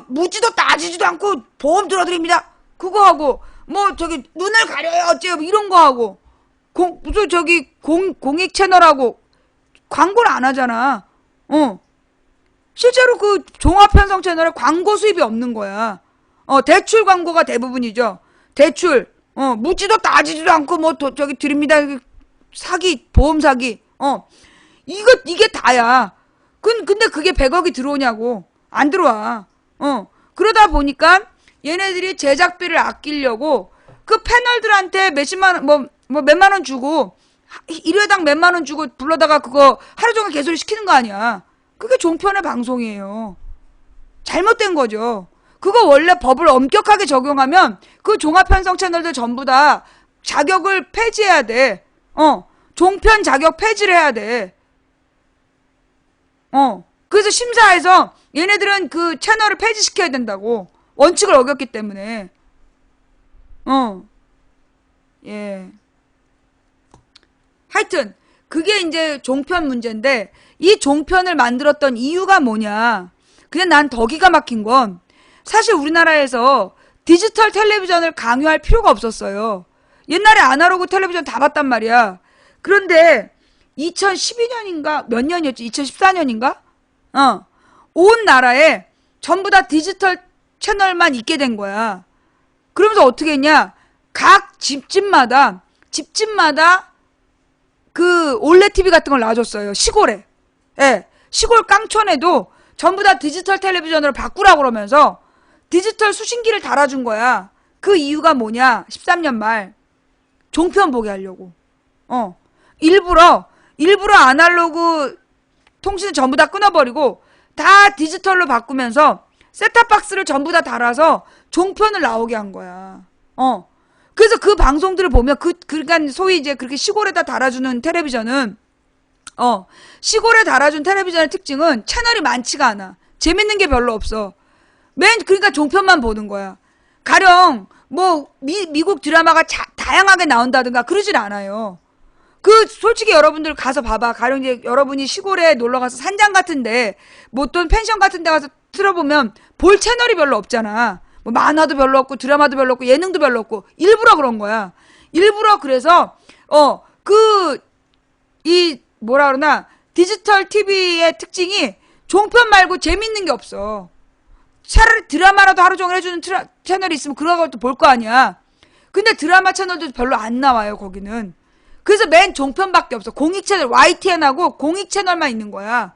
묻지도 따지지도 않고 보험 들어드립니다. 그거 하고, 눈을 가려요. 어째요. 이런 거 하고. 공익 채널하고 광고를 안 하잖아. 실제로 그 종합편성 채널에 광고 수입이 없는 거야. 대출 광고가 대부분이죠. 대출. 묻지도 따지지도 않고 드립니다. 사기, 보험 사기. 이게 다야. 근데 그게 100억이 들어오냐고. 안 들어와. 그러다 보니까 얘네들이 제작비를 아끼려고 그 패널들한테 몇만 원 주고 1회당 몇만 원 주고 불러다가 그거 하루 종일 개소리 시키는 거 아니야. 그게 종편의 방송이에요. 잘못된 거죠. 그거 원래 법을 엄격하게 적용하면 그 종합편성 채널들 전부 다 자격을 폐지해야 돼. 종편 자격 폐지를 해야 돼. 그래서 심사해서 얘네들은 그 채널을 폐지시켜야 된다고. 원칙을 어겼기 때문에. 예. 하여튼 그게 이제 종편 문제인데 이 종편을 만들었던 이유가 뭐냐. 그냥 난 더 기가 막힌 건 사실 우리나라에서 디지털 텔레비전을 강요할 필요가 없었어요. 옛날에 아날로그 텔레비전 다 봤단 말이야. 그런데 2012년인가 몇 년이었지? 2014년인가? 온 나라에 전부 다 디지털 채널만 있게 된 거야. 그러면서 어떻게 했냐? 각 집집마다 그 올레 TV 같은 걸 놔줬어요. 시골에. 예. 시골 깡촌에도 전부 다 디지털 텔레비전으로 바꾸라고 그러면서 디지털 수신기를 달아준 거야. 그 이유가 뭐냐? 13년 말 종편 보게 하려고. 일부러 아날로그 통신을 전부 다 끊어버리고 다 디지털로 바꾸면서 셋탑박스를 전부 다 달아서 종편을 나오게 한 거야. 그래서 그 방송들을 보면 그러니까 소위 이제 그렇게 시골에다 달아주는 텔레비전은 시골에 달아준 텔레비전의 특징은 채널이 많지가 않아. 재밌는 게 별로 없어. 그러니까 종편만 보는 거야. 가령 뭐 미국 드라마가 다양하게 나온다든가 그러질 않아요. 솔직히 여러분들 가서 봐봐. 가령 이제 여러분이 시골에 놀러 가서 산장 같은데, 뭐 또 펜션 같은데 가서 틀어보면 볼 채널이 별로 없잖아. 뭐 만화도 별로 없고, 드라마도 별로 없고, 예능도 별로 없고, 일부러 그런 거야. 일부러 그래서, 뭐라 그러나, 디지털 TV의 특징이 종편 말고 재밌는 게 없어. 차라리 드라마라도 하루 종일 해주는 채널이 있으면 그런 것도 볼 거 아니야. 근데 드라마 채널도 별로 안 나와요, 거기는. 그래서 맨 종편밖에 없어. 공익 채널, YTN하고 공익 채널만 있는 거야.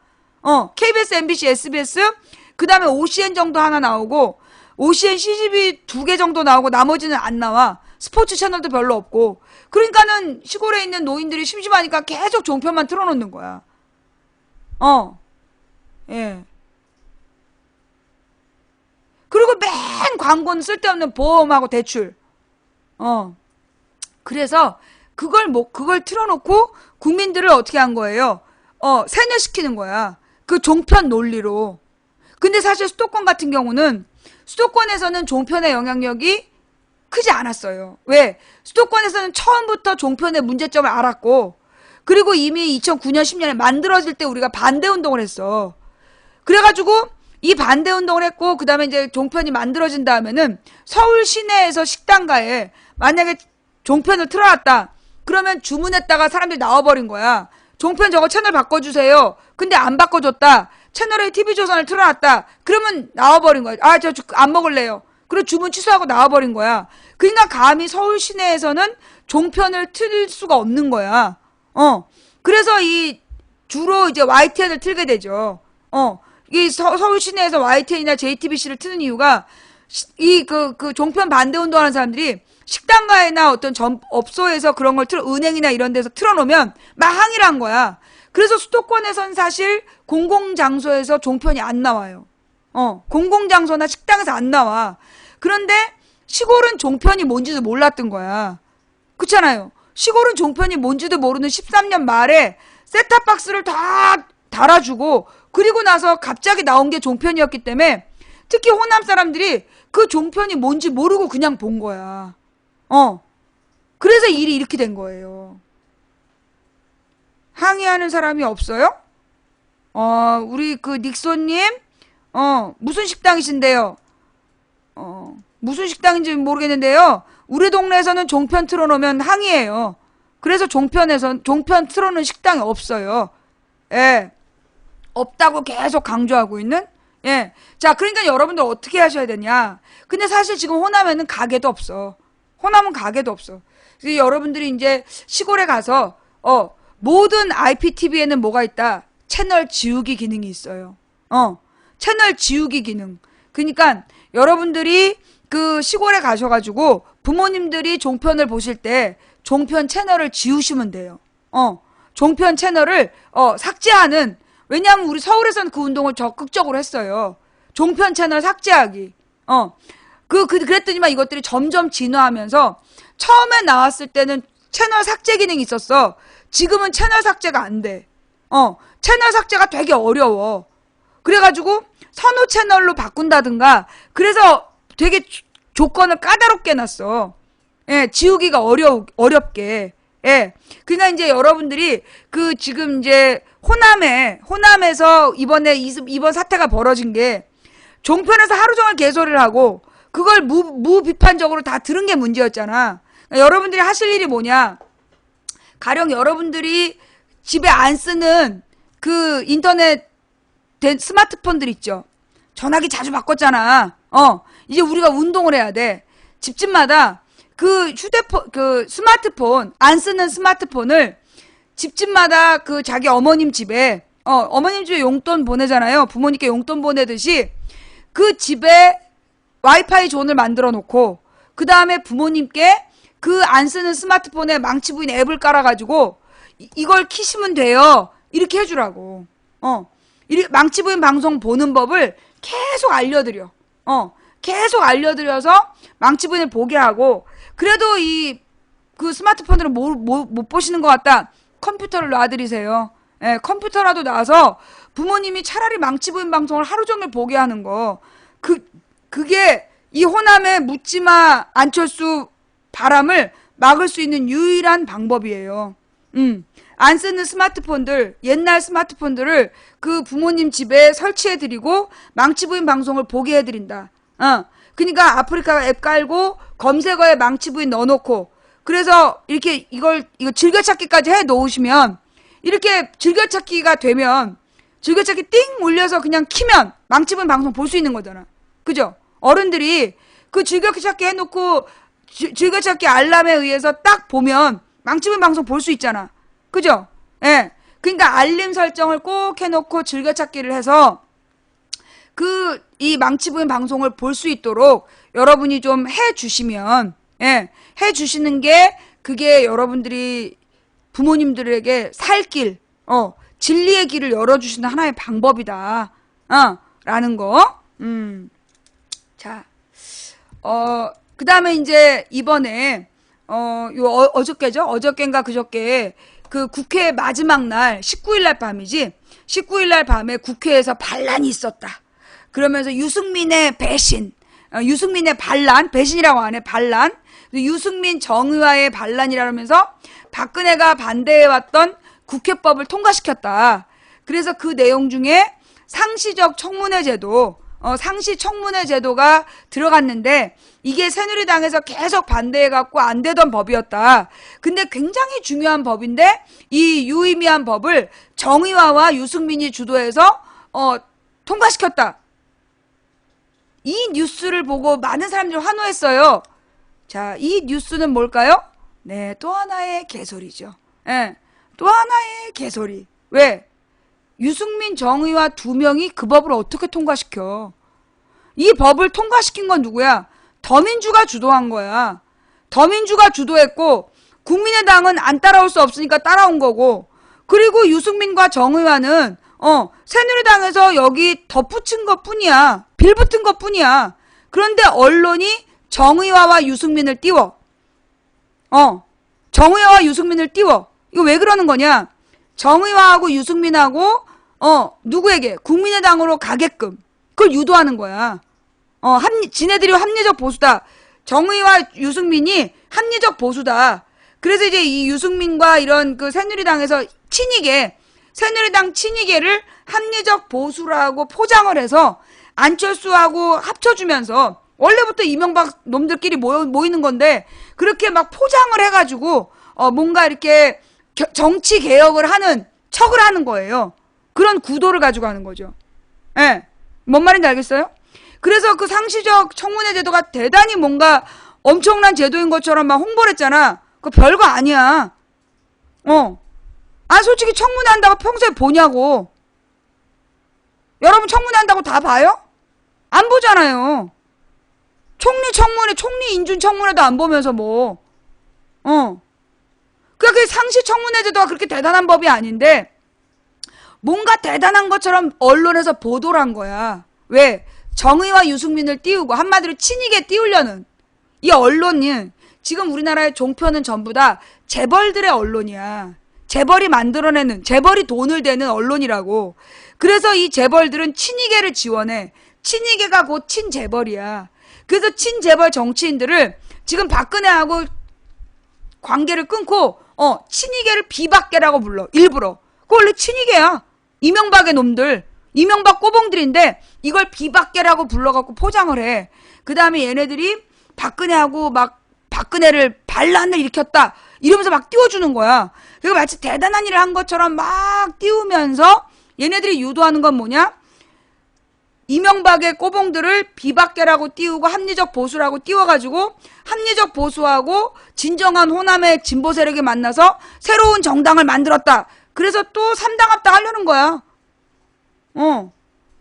KBS, MBC, SBS, 그 다음에 OCN 정도 하나 나오고, OCN, CGV 2개 정도 나오고, 나머지는 안 나와. 스포츠 채널도 별로 없고. 그러니까는 시골에 있는 노인들이 심심하니까 계속 종편만 틀어놓는 거야. 예. 그리고 맨 광고는 쓸데없는 보험하고 대출. 그래서, 그걸 틀어놓고 국민들을 어떻게 한 거예요? 세뇌시키는 거야. 그 종편 논리로. 근데 사실 수도권 같은 경우는 수도권에서는 종편의 영향력이 크지 않았어요. 왜? 수도권에서는 처음부터 종편의 문제점을 알았고, 그리고 이미 2009년, 10년에 만들어질 때 우리가 반대운동을 했어. 그래가지고 이 반대운동을 했고, 그 다음에 이제 종편이 만들어진 다음에는 서울 시내에서 식당가에 만약에 종편을 틀어놨다. 그러면 주문했다가 사람들이 나와버린 거야. 종편 저거 채널 바꿔주세요. 근데 안 바꿔줬다. 채널에 TV조선을 틀어놨다. 그러면 나와버린 거야. 저 안 먹을래요. 그리고 주문 취소하고 나와버린 거야. 그러니까 감히 서울 시내에서는 종편을 틀 수가 없는 거야. 그래서 주로 이제 YTN을 틀게 되죠. 이 서울 시내에서 YTN이나 JTBC를 트는 이유가 그 종편 반대 운동하는 사람들이 식당가에나 어떤 업소에서 그런 걸 은행이나 이런 데서 틀어놓으면 막 항의를 한 거야. 그래서 수도권에선 사실 공공장소에서 종편이 안 나와요. 공공장소나 식당에서 안 나와. 그런데 시골은 종편이 뭔지도 몰랐던 거야. 그렇잖아요. 시골은 종편이 뭔지도 모르는 13년 말에 셋탑박스를 다 달아주고 그리고 나서 갑자기 나온 게 종편이었기 때문에 특히 호남 사람들이 그 종편이 뭔지 모르고 그냥 본 거야. 그래서 일이 이렇게 된 거예요. 항의하는 사람이 없어요? 우리 그 닉소님, 무슨 식당이신데요? 무슨 식당인지 모르겠는데요. 우리 동네에서는 종편 틀어놓으면 항의해요. 그래서 종편 틀어놓는 식당이 없어요. 예. 없다고 계속 강조하고 있는? 예. 자, 그러니까 여러분들 어떻게 하셔야 되냐. 근데 사실 지금 호남에는 가게도 없어. 호남은 가게도 없어. 그래서 여러분들이 이제 시골에 가서, 모든 IPTV에는 뭐가 있다? 채널 지우기 기능이 있어요. 채널 지우기 기능. 그러니까 여러분들이 그 시골에 가셔가지고 부모님들이 종편을 보실 때 종편 채널을 지우시면 돼요. 종편 채널을, 삭제하는, 왜냐하면 우리 서울에서는 그 운동을 적극적으로 했어요. 종편 채널 삭제하기. 그랬더니만 이것들이 점점 진화하면서 처음에 나왔을 때는 채널 삭제 기능이 있었어. 지금은 채널 삭제가 안 돼. 채널 삭제가 되게 어려워. 그래가지고 선호 채널로 바꾼다든가 그래서 되게 조건을 까다롭게 해놨어. 예, 지우기가 어렵게. 예. 그러니까 이제 여러분들이 지금 이제 호남에서 이번 사태가 벌어진 게 종편에서 하루 종일 개소리를 하고 그걸 무비판적으로 다 들은 게 문제였잖아. 그러니까 여러분들이 하실 일이 뭐냐? 가령 여러분들이 집에 안 쓰는 그 인터넷 된 스마트폰들 있죠. 전화기 자주 바꿨잖아. 이제 우리가 운동을 해야 돼. 집집마다 그 휴대폰, 그 스마트폰, 안 쓰는 스마트폰을 집집마다 그 자기 어머님 집에, 어머님 집에 용돈 보내잖아요. 부모님께 용돈 보내듯이 그 집에 와이파이 존을 만들어 놓고, 그 다음에 부모님께 그 안 쓰는 스마트폰에 망치부인 앱을 깔아가지고, 이걸 키시면 돼요. 이렇게 해주라고. 망치부인 방송 보는 법을 계속 알려드려. 계속 알려드려서 망치부인을 보게 하고, 그래도 그 스마트폰으로 못 보시는 것 같다. 컴퓨터를 놔드리세요. 예, 컴퓨터라도 놔서 부모님이 차라리 망치부인 방송을 하루 종일 보게 하는 거. 그게 이 호남의 묻지마 안철수 바람을 막을 수 있는 유일한 방법이에요. 안 쓰는 스마트폰들, 옛날 스마트폰들을 그 부모님 집에 설치해드리고 망치부인 방송을 보게 해드린다. 그러니까 아프리카 앱 깔고 검색어에 망치부인 넣어놓고, 그래서 이렇게 이거 즐겨찾기까지 해 놓으시면, 이렇게 즐겨찾기가 되면 즐겨찾기 띵 올려서 그냥 키면 망치부인 방송 볼 수 있는 거잖아. 그죠? 어른들이 그 즐겨찾기 해놓고 즐겨찾기 알람에 의해서 딱 보면 망치부인 방송 볼 수 있잖아. 그죠? 예. 그러니까 알림 설정을 꼭 해놓고 즐겨찾기를 해서 이 망치부인 방송을 볼 수 있도록 여러분이 좀 해주시면, 예, 해주시는 게 그게 여러분들이 부모님들에게 살 길, 진리의 길을 열어주시는 하나의 방법이다. 라는 거. 자, 그 다음에 이제 이번에, 어저께죠? 어저께인가 그저께 그 국회 마지막 날, 19일날 밤이지? 19일날 밤에 국회에서 반란이 있었다. 그러면서 유승민의 배신, 유승민의 반란, 배신이라고 안 해, 반란. 유승민 정의화의 반란이라면서 박근혜가 반대해왔던 국회법을 통과시켰다. 그래서 그 내용 중에 상시적 청문회 제도, 상시 청문회 제도가 들어갔는데 이게 새누리당에서 계속 반대해갖고 안 되던 법이었다. 근데 굉장히 중요한 법인데 이 유의미한 법을 정의화와 유승민이 주도해서 통과시켰다. 이 뉴스를 보고 많은 사람들이 환호했어요. 자, 이 뉴스는 뭘까요? 네, 또 하나의 개소리죠. 예, 또 하나의 개소리. 왜? 유승민 정의와 두 명이 그 법을 어떻게 통과시켜? 이 법을 통과시킨 건 누구야? 더민주가 주도한 거야. 더민주가 주도했고 국민의당은 안 따라올 수 없으니까 따라온 거고, 그리고 유승민과 정의와는 새누리당에서 여기 덧붙인 것 뿐이야. 빌붙은 것 뿐이야. 그런데 언론이 정의화와 유승민을 띄워. 정의화와 유승민을 띄워. 이거 왜 그러는 거냐? 정의화하고 유승민하고 누구에게? 국민의당으로 가게끔 그걸 유도하는 거야. 지네들이 합리적 보수다. 정의화 유승민이 합리적 보수다. 그래서 이제 이 유승민과 이런 그 새누리당에서 새누리당 친이계를 합리적 보수라고 포장을 해서 안철수하고 합쳐주면서, 원래부터 이명박 놈들끼리 모이는 건데 그렇게 막 포장을 해가지고 뭔가 이렇게 정치 개혁을 하는 척을 하는 거예요. 그런 구도를 가지고 하는 거죠. 예, 뭔 말인지 알겠어요? 그래서 그 상시적 청문회 제도가 대단히 뭔가 엄청난 제도인 것처럼 막 홍보를 했잖아. 그거 별거 아니야. 솔직히 청문회 한다고 평소에 보냐고. 여러분 청문회 한다고 다 봐요? 안 보잖아요. 총리 청문회, 총리 인준 청문회도 안 보면서 뭐. 그 상시 청문회 제도가 그렇게 대단한 법이 아닌데 뭔가 대단한 것처럼 언론에서 보도를 한 거야. 왜? 정의와 유승민을 띄우고, 한마디로 친이계 띄우려는 이 언론이, 지금 우리나라의 종편은 전부 다 재벌들의 언론이야. 재벌이 만들어내는, 재벌이 돈을 대는 언론이라고. 그래서 이 재벌들은 친이계를 지원해. 친이계가 곧 친재벌이야. 그래서 친재벌 정치인들을 지금 박근혜하고 관계를 끊고 친이계를 비박계라고 불러. 일부러. 그거 원래 친이계야. 이명박의 놈들. 이명박 꼬봉들인데 이걸 비박계라고 불러갖고 포장을 해. 그 다음에 얘네들이 박근혜하고 막 박근혜를 반란을 일으켰다 이러면서 막 띄워주는 거야. 그리고 마치 대단한 일을 한 것처럼 막 띄우면서 얘네들이 유도하는 건 뭐냐? 이명박의 꼬봉들을 비박계라고 띄우고 합리적 보수라고 띄워가지고 합리적 보수하고 진정한 호남의 진보 세력이 만나서 새로운 정당을 만들었다. 그래서 또 3당 합당 하려는 거야.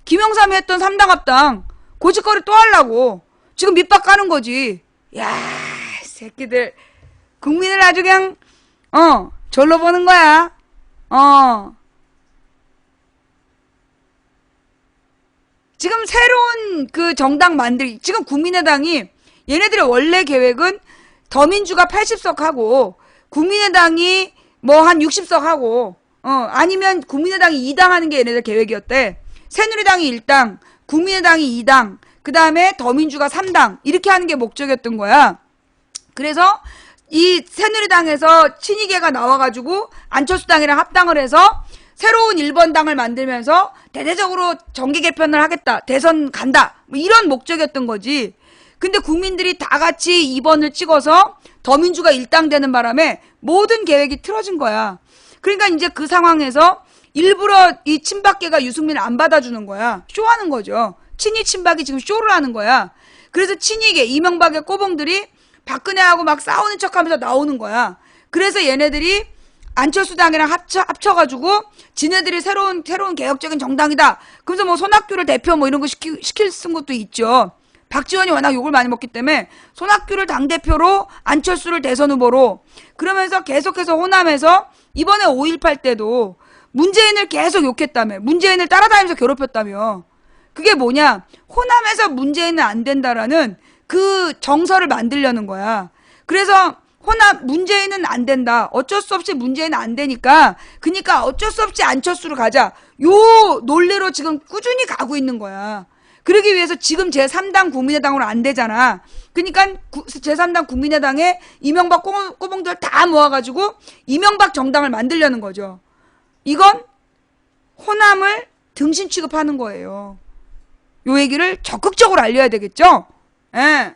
김영삼이 했던 3당 합당 고짓거리 또 하려고 지금 밑밥 까는 거지. 야, 새끼들 국민을 아주 그냥 절로 보는 거야. 지금 새로운 그 정당 만들기, 지금 국민의당이 얘네들의 원래 계획은 더민주가 80석 하고 국민의당이 뭐 한 60석 하고 아니면 국민의당이 2당 하는 게 얘네들 계획이었대. 새누리당이 1당, 국민의당이 2당, 그 다음에 더민주가 3당 이렇게 하는 게 목적이었던 거야. 그래서 이 새누리당에서 친이계가 나와가지고 안철수당이랑 합당을 해서 새로운 1번당을 만들면서 대대적으로 정계 개편을 하겠다. 대선 간다. 뭐 이런 목적이었던 거지. 근데 국민들이 다 같이 2번을 찍어서 더민주가 1당 되는 바람에 모든 계획이 틀어진 거야. 그러니까 이제 그 상황에서 일부러 이 친박계가 유승민을 안 받아주는 거야. 쇼하는 거죠. 친이 친박이 지금 쇼를 하는 거야. 그래서 친이계 이명박의 꼬봉들이 박근혜하고 막 싸우는 척하면서 나오는 거야. 그래서 얘네들이 안철수당이랑 합쳐가지고 지네들이 새로운 개혁적인 정당이다. 그래서 뭐 손학규를 대표 뭐 이런 거 시킬 쓴 것도 있죠. 박지원이 워낙 욕을 많이 먹기 때문에 손학규를 당대표로 안철수를 대선 후보로 그러면서 계속해서 호남에서 이번에 5.18 때도 문재인을 계속 욕했다며. 문재인을 따라다니면서 괴롭혔다며. 그게 뭐냐? 호남에서 문재인은 안 된다라는 그 정서를 만들려는 거야. 그래서 호남 문재인은 안 된다. 어쩔 수 없이 문재인은 안 되니까 그러니까 어쩔 수 없이 안철수로 가자. 요 논리로 지금 꾸준히 가고 있는 거야. 그러기 위해서 지금 제3당 국민의당으로 안 되잖아. 그러니까 제3당 국민의당에 이명박 꼬봉들 다 모아가지고 이명박 정당을 만들려는 거죠. 이건 호남을 등신 취급하는 거예요. 요 얘기를 적극적으로 알려야 되겠죠? 예.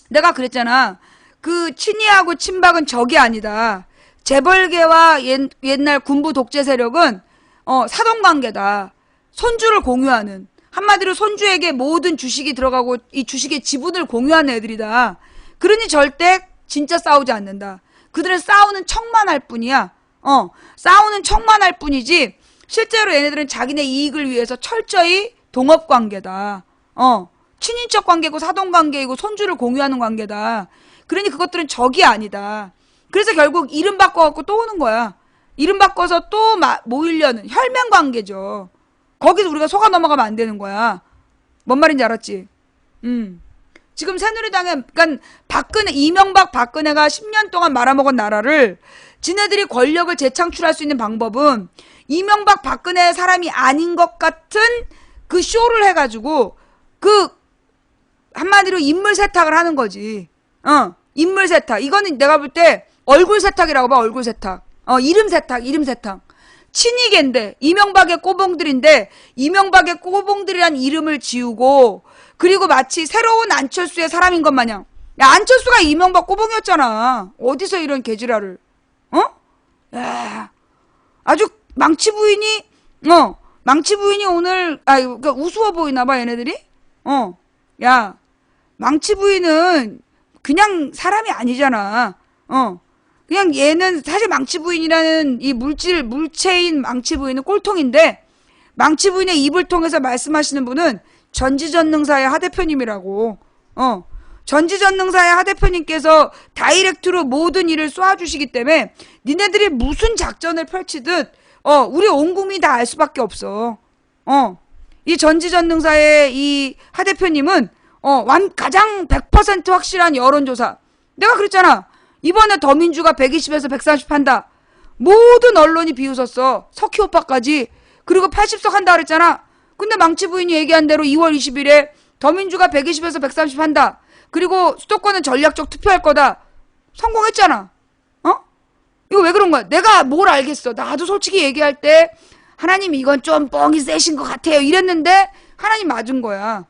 내가 그랬잖아. 그 친이하고 친박은 적이 아니다. 재벌계와 옛날 군부 독재 세력은 사돈관계다. 손주를 공유하는. 한마디로 손주에게 모든 주식이 들어가고 이 주식의 지분을 공유하는 애들이다. 그러니 절대 진짜 싸우지 않는다. 그들은 싸우는 척만 할 뿐이야. 싸우는 척만 할 뿐이지 실제로 얘네들은 자기네 이익을 위해서 철저히 동업관계다. 친인척 관계고 사돈관계이고 손주를 공유하는 관계다. 그러니 그것들은 적이 아니다. 그래서 결국 이름 바꿔갖고 또 오는 거야. 이름 바꿔서 또 모이려는 혈맹관계죠. 거기서 우리가 속아 넘어가면 안 되는 거야. 뭔 말인지 알았지? 지금 새누리당에 그러니까 이명박 박근혜가 10년 동안 말아먹은 나라를 지네들이 권력을 재창출할 수 있는 방법은 이명박 박근혜의 사람이 아닌 것 같은 그 쇼를 해가지고 그 한마디로 인물 세탁을 하는 거지. 인물 세탁. 이거는 내가 볼 때 얼굴 세탁이라고 봐. 얼굴 세탁. 이름 세탁. 이름 세탁. 친이계인데 이명박의 꼬봉들인데 이명박의 꼬봉들이란 이름을 지우고 그리고 마치 새로운 안철수의 사람인 것 마냥. 야, 안철수가 이명박 꼬봉이었잖아. 어디서 이런 개지랄을. 야, 아주 망치 부인이 오늘 그러니까 우스워 보이나 봐 얘네들이. 야, 망치 부인은 그냥 사람이 아니잖아. 그냥 얘는 사실 망치 부인이라는 이 물체인 망치 부인은 꼴통인데 망치 부인의 입을 통해서 말씀하시는 분은 전지전능사의 하 대표님이라고. 전지전능사의 하 대표님께서 다이렉트로 모든 일을 쏘아주시기 때문에 니네들이 무슨 작전을 펼치듯 우리 온 국민이 다 알 수밖에 없어. 이 전지전능사의 이 하 대표님은 가장 100% 확실한 여론조사. 내가 그랬잖아. 이번에 더민주가 120에서 130 한다. 모든 언론이 비웃었어. 석희 오빠까지. 그리고 80석 한다 그랬잖아. 근데 망치 부인이 얘기한 대로 2월 20일에 더민주가 120에서 130 한다. 그리고 수도권은 전략적 투표할 거다. 성공했잖아. 이거 왜 그런 거야? 내가 뭘 알겠어. 나도 솔직히 얘기할 때 하나님 이건 좀 뻥이 세신 것 같아요. 이랬는데 하나님 맞은 거야.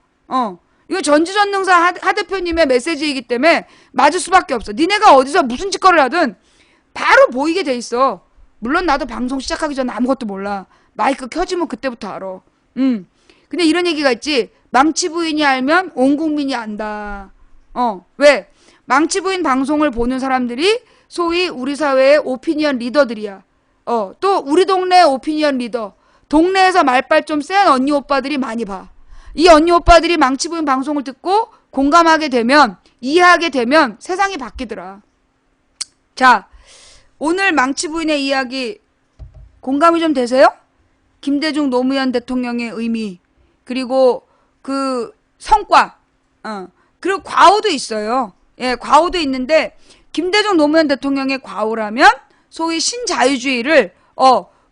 이거 전지전능사 하 대표님의 메시지이기 때문에 맞을 수밖에 없어. 니네가 어디서 무슨 짓거리를 하든 바로 보이게 돼 있어. 물론 나도 방송 시작하기 전에 아무것도 몰라. 마이크 켜지면 그때부터 알아. 근데 이런 얘기가 있지. 망치 부인이 알면 온 국민이 안다. 왜? 망치 부인 방송을 보는 사람들이 소위 우리 사회의 오피니언 리더들이야. 또 우리 동네 오피니언 리더. 동네에서 말빨 좀 센 언니 오빠들이 많이 봐. 이 언니 오빠들이 망치 부인 방송을 듣고 공감하게 되면, 이해하게 되면 세상이 바뀌더라. 자, 오늘 망치 부인의 이야기 공감이 좀 되세요? 김대중 노무현 대통령의 의미, 그리고 그 성과, 그리고 과오도 있어요. 예, 과오도 있는데 김대중 노무현 대통령의 과오라면 소위 신자유주의를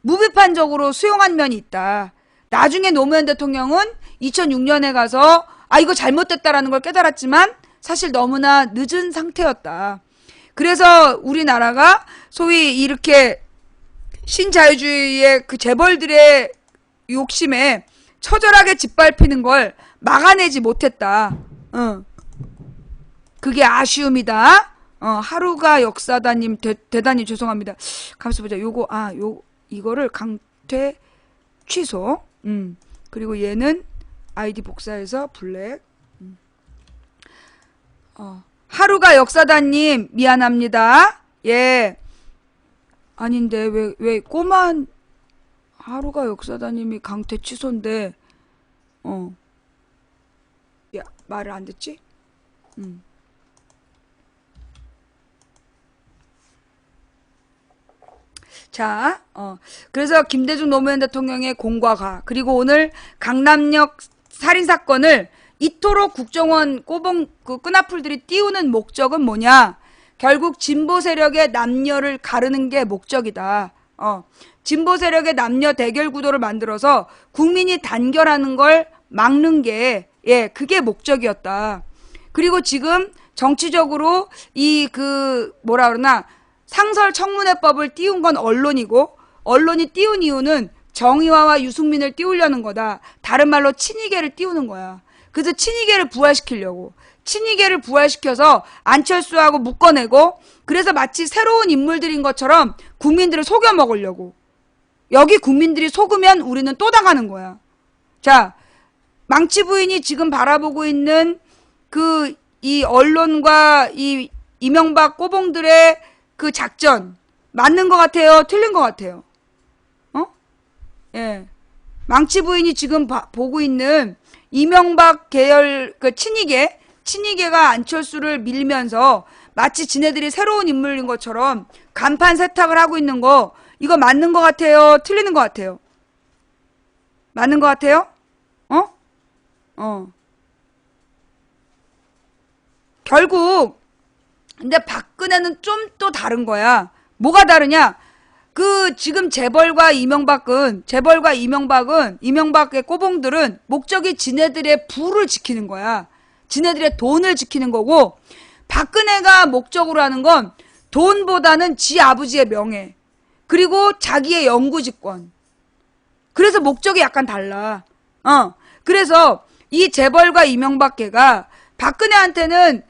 무비판적으로 수용한 면이 있다. 나중에 노무현 대통령은 2006년에 가서 이거 잘못됐다라는 걸 깨달았지만 사실 너무나 늦은 상태였다. 그래서 우리나라가 소위 이렇게 신자유주의의 그 재벌들의 욕심에 처절하게 짓밟히는 걸 막아내지 못했다. 그게 아쉬움이다. 하루가 역사다님 대단히 죄송합니다. 가만있어 보자. 이거를 강퇴 취소. 그리고 얘는 아이디 복사해서 블랙. 하루가 역사다님 미안합니다. 예. 아닌데 왜 꼬만 하루가 역사다님이 강퇴 취소인데 야, 말을 안 듣지? 자, 그래서 김대중 노무현 대통령의 공과 가, 그리고 오늘 강남역 살인사건을 이토록 국정원 꼬봉 그 끈앞풀들이 띄우는 목적은 뭐냐? 결국 진보 세력의 남녀를 가르는 게 목적이다. 진보 세력의 남녀 대결 구도를 만들어서 국민이 단결하는 걸 막는 게, 그게 목적이었다. 그리고 지금 정치적으로 뭐라 그러나, 상설 청문회법을 띄운 건 언론이고, 언론이 띄운 이유는 정의화와 유승민을 띄우려는 거다. 다른 말로 친이계를 띄우는 거야. 그래서 친이계를 부활시키려고. 친이계를 부활시켜서 안철수하고 묶어내고, 그래서 마치 새로운 인물들인 것처럼 국민들을 속여 먹으려고. 여기 국민들이 속으면 우리는 또 당하는 거야. 자, 망치 부인이 지금 바라보고 있는 이 언론과 이 이명박 꼬봉들의 그 작전 맞는 것 같아요? 틀린 것 같아요? 예. 망치 부인이 지금 보고 있는 이명박 계열 그 친이계가 안철수를 밀면서 마치 지네들이 새로운 인물인 것처럼 간판 세탁을 하고 있는 거, 이거 맞는 것 같아요? 틀리는 것 같아요? 맞는 것 같아요? 결국 근데 박근혜는 좀 또 다른 거야. 뭐가 다르냐? 지금 재벌과 이명박의 꼬봉들은 목적이 지네들의 부를 지키는 거야. 지네들의 돈을 지키는 거고, 박근혜가 목적으로 하는 건 돈보다는 지 아버지의 명예, 그리고 자기의 영구집권. 그래서 목적이 약간 달라. 그래서 이 재벌과 이명박계가 박근혜한테는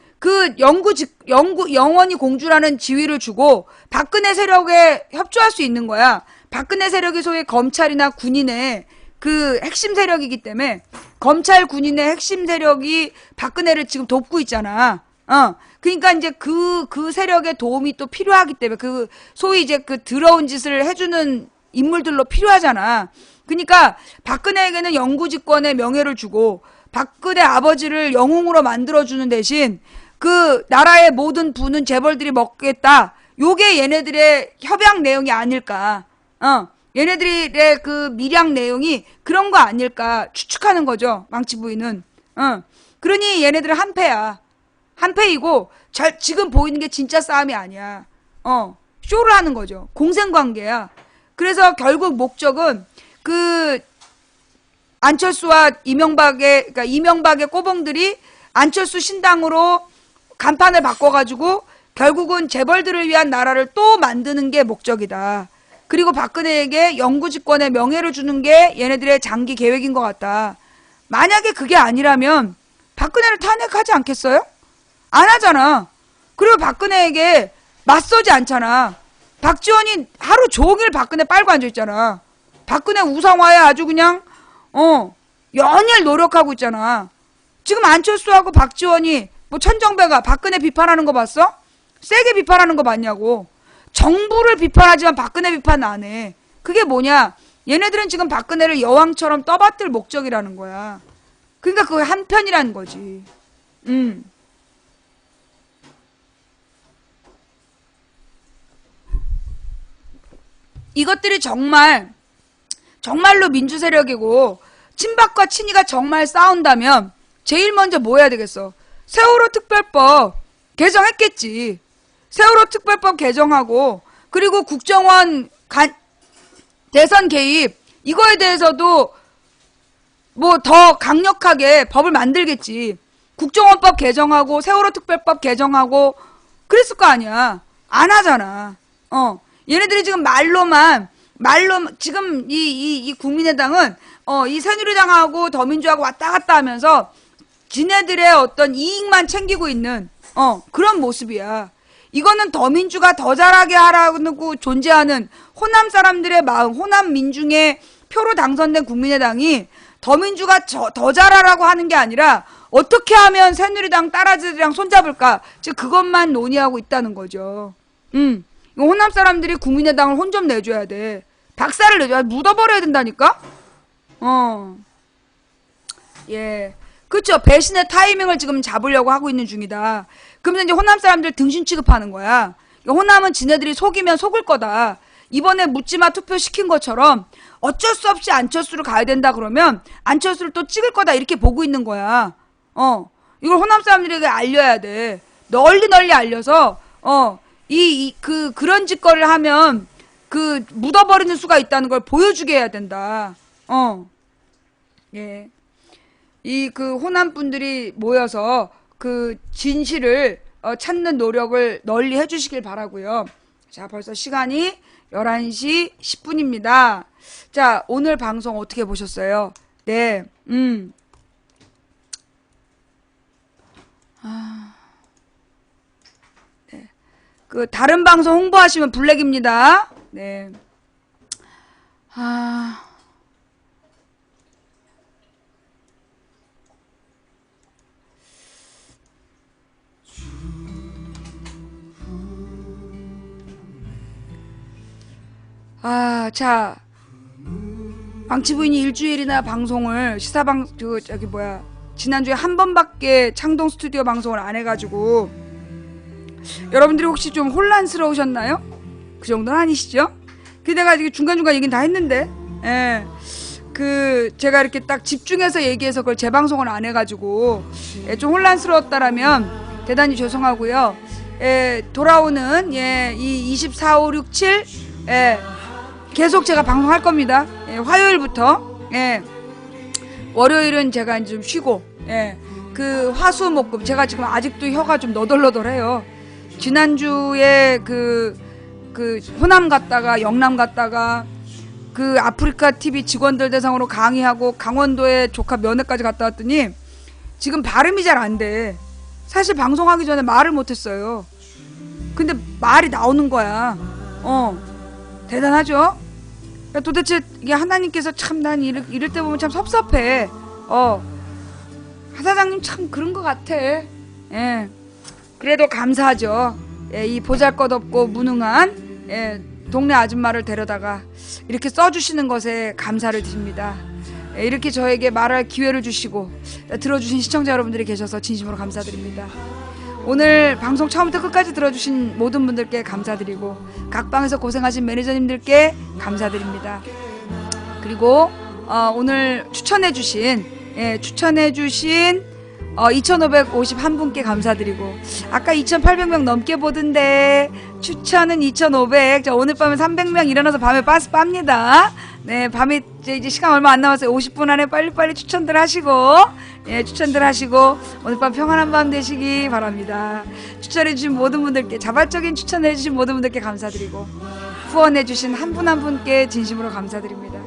영원히 공주라는 지위를 주고 박근혜 세력에 협조할 수 있는 거야. 박근혜 세력이 소위 검찰이나 군인의 그 핵심 세력이기 때문에, 검찰 군인의 핵심 세력이 박근혜를 지금 돕고 있잖아. 그러니까 이제 그 세력의 도움이 또 필요하기 때문에, 소위 이제 더러운 짓을 해주는 인물들로 필요하잖아. 그러니까 박근혜에게는 영구집권의 명예를 주고 박근혜 아버지를 영웅으로 만들어주는 대신 나라의 모든 부는 재벌들이 먹겠다. 요게 얘네들의 협약 내용이 아닐까. 얘네들의 밀양 내용이 그런 거 아닐까 추측하는 거죠. 망치 부인은. 그러니 얘네들은 한패야. 한패이고, 지금 보이는 게 진짜 싸움이 아니야. 쇼를 하는 거죠. 공생관계야. 그래서 결국 목적은 안철수와 그러니까 이명박의 꼬봉들이 안철수 신당으로 간판을 바꿔가지고 결국은 재벌들을 위한 나라를 또 만드는 게 목적이다. 그리고 박근혜에게 영구집권의 명예를 주는 게 얘네들의 장기 계획인 것 같다. 만약에 그게 아니라면 박근혜를 탄핵하지 않겠어요? 안 하잖아. 그리고 박근혜에게 맞서지 않잖아. 박지원이 하루 종일 박근혜 빨고 앉아있잖아. 박근혜 우상화에 아주 그냥 연일 노력하고 있잖아. 지금 안철수하고 박지원이 뭐 천정배가 박근혜 비판하는 거 봤어? 세게 비판하는 거 봤냐고. 정부를 비판하지만 박근혜 비판 안 해. 그게 뭐냐? 얘네들은 지금 박근혜를 여왕처럼 떠받들 목적이라는 거야. 그러니까 그게 한편이라는 거지. 이것들이 정말로 민주세력이고 친박과 친이가 정말 싸운다면 제일 먼저 뭐 해야 되겠어? 세월호 특별법 개정했겠지. 세월호 특별법 개정하고 그리고 국정원 대선 개입 이거에 대해서도 뭐 더 강력하게 법을 만들겠지. 국정원법 개정하고 세월호 특별법 개정하고 그랬을 거 아니야. 안 하잖아. 얘네들이 지금 말로 지금 이 국민의당은 이 새누리당하고 더민주하고 왔다 갔다 하면서 지네들의 어떤 이익만 챙기고 있는 그런 모습이야. 이거는 더민주가 더 잘하게 하라고 존재하는 호남 사람들의 마음, 호남 민중의 표로 당선된 국민의당이 더민주가 더 잘하라고 하는 게 아니라 어떻게 하면 새누리당 딸아들이랑 손잡을까? 즉 그것만 논의하고 있다는 거죠. 호남 사람들이 국민의당을 혼 좀 내줘야 돼. 박살을 내줘야 묻어버려야 된다니까? 예. 그쵸. 배신의 타이밍을 지금 잡으려고 하고 있는 중이다. 그러면 이제 호남 사람들 등신 취급하는 거야. 호남은 지네들이 속이면 속을 거다. 이번에 묻지마 투표 시킨 것처럼 어쩔 수 없이 안철수를 가야 된다 그러면 안철수를 또 찍을 거다 이렇게 보고 있는 거야. 이걸 호남 사람들에게 알려야 돼. 널리 알려서 그런 짓거리를 하면 묻어버리는 수가 있다는 걸 보여주게 해야 된다. 예. 호남 분들이 모여서 진실을 찾는 노력을 널리 해주시길 바라고요. 자, 벌써 시간이 11시 10분입니다. 자, 오늘 방송 어떻게 보셨어요? 네, 네. 다른 방송 홍보하시면 블랙입니다. 네. 자, 망치 부인이 일주일이나 방송을 지난주에 한 번밖에 창동 스튜디오 방송을 안 해가지고 여러분들이 혹시 좀 혼란스러우셨나요? 그 정도는 아니시죠? 내가 중간중간 얘기는 다 했는데, 예. 제가 이렇게 딱 집중해서 얘기해서 그걸 재방송을 안 해가지고, 좀 혼란스러웠다라면 대단히 죄송하고요. 돌아오는, 이 24, 5, 6, 7, 계속 제가 방송할 겁니다. 화요일부터, 월요일은 제가 이제 좀 쉬고, 화수목금, 제가 지금 아직도 혀가 좀 너덜너덜해요. 지난주에 호남 갔다가 영남 갔다가 아프리카 TV 직원들 대상으로 강의하고 강원도에 조카 면회까지 갔다 왔더니 지금 발음이 잘 안 돼. 사실 방송하기 전에 말을 못했어요. 근데 말이 나오는 거야. 대단하죠? 도대체 이게 하나님께서 참 난 이럴 때 보면 참 섭섭해. 하사장님 참 그런 것 같아. 예. 그래도 감사하죠. 이 보잘것없고 무능한 동네 아줌마를 데려다가 이렇게 써주시는 것에 감사를 드립니다. 이렇게 저에게 말할 기회를 주시고 들어주신 시청자 여러분들이 계셔서 진심으로 감사드립니다. 오늘 방송 처음부터 끝까지 들어주신 모든 분들께 감사드리고 각 방에서 고생하신 매니저님들께 감사드립니다. 그리고 오늘 추천해주신 2551분께 감사드리고 아까 2800명 넘게 보던데 추천은 2500. 자, 오늘 밤에 300명 일어나서 밤에 빠스 빱니다. 네, 밤에 이제 시간 얼마 안 남았어요. 50분 안에 빨리빨리 추천들 하시고 추천들 하시고 오늘 밤 평안한 밤 되시기 바랍니다. 추천해주신 모든 분들께 자발적인 추천해주신 모든 분들께 감사드리고 후원해주신 한 분 한 분께 진심으로 감사드립니다.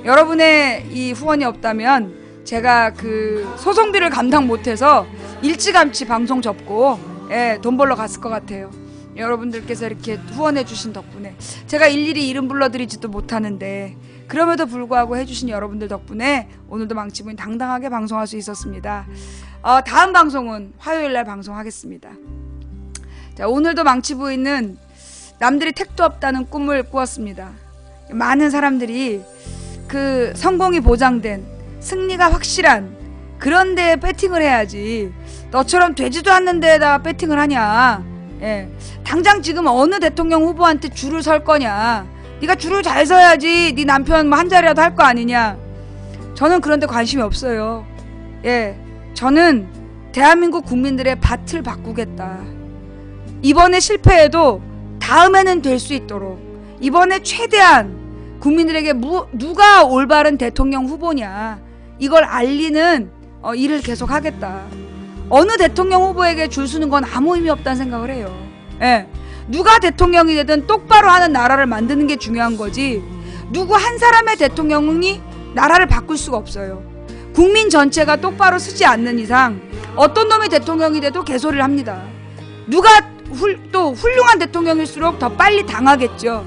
여러분의 이 후원이 없다면 제가 그 소송비를 감당 못해서 일찌감치 방송 접고 돈 벌러 갔을 것 같아요. 여러분들께서 이렇게 후원해주신 덕분에 제가 일일이 이름 불러드리지도 못하는데 그럼에도 불구하고 해주신 여러분들 덕분에 오늘도 망치부인 당당하게 방송할 수 있었습니다. 다음 방송은 화요일날 방송하겠습니다. 자, 오늘도 망치부인은 남들이 택도 없다는 꿈을 꾸었습니다. 많은 사람들이 그 성공이 보장된 승리가 확실한 그런 데에 배팅을 해야지 너처럼 되지도 않는 데에다가 배팅을 하냐. 당장 지금 어느 대통령 후보한테 줄을 설 거냐. 네가 줄을 잘 서야지 네 남편 뭐 한 자리라도 할 거 아니냐. 저는 그런 데 관심이 없어요. 저는 대한민국 국민들의 밭을 바꾸겠다. 이번에 실패해도 다음에는 될 수 있도록 이번에 최대한 국민들에게 누가 올바른 대통령 후보냐 이걸 알리는 일을 계속 하겠다. 어느 대통령 후보에게 줄 서는 건 아무 의미 없다는 생각을 해요. 누가 대통령이 되든 똑바로 하는 나라를 만드는 게 중요한 거지 누구 한 사람의 대통령이 나라를 바꿀 수가 없어요. 국민 전체가 똑바로 서지 않는 이상 어떤 놈이 대통령이 돼도 개소리를 합니다. 누가 또 훌륭한 대통령일수록 더 빨리 당하겠죠.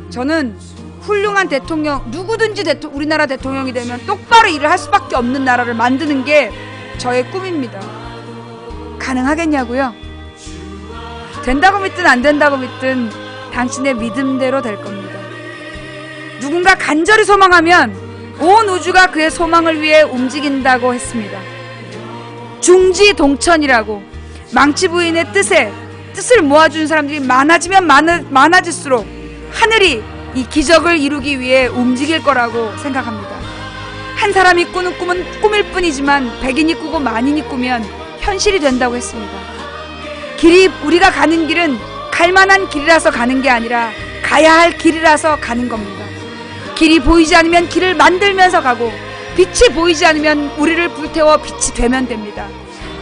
저는 훌륭한 대통령 누구든지 우리나라 대통령이 되면 똑바로 일을 할 수밖에 없는 나라를 만드는 게 저의 꿈입니다. 가능하겠냐고요? 된다고 믿든 안 된다고 믿든 당신의 믿음대로 될 겁니다. 누군가 간절히 소망하면 온 우주가 그의 소망을 위해 움직인다고 했습니다. 중지동천이라고 망치부인의 뜻을 모아준 사람들이 많아지면 많아질수록 하늘이 이 기적을 이루기 위해 움직일 거라고 생각합니다. 한 사람이 꾸는 꿈은 꿈일 뿐이지만 백인이 꾸고 만인이 꾸면 현실이 된다고 했습니다. 우리가 가는 길은 갈만한 길이라서 가는 게 아니라 가야 할 길이라서 가는 겁니다. 길이 보이지 않으면 길을 만들면서 가고 빛이 보이지 않으면 우리를 불태워 빛이 되면 됩니다.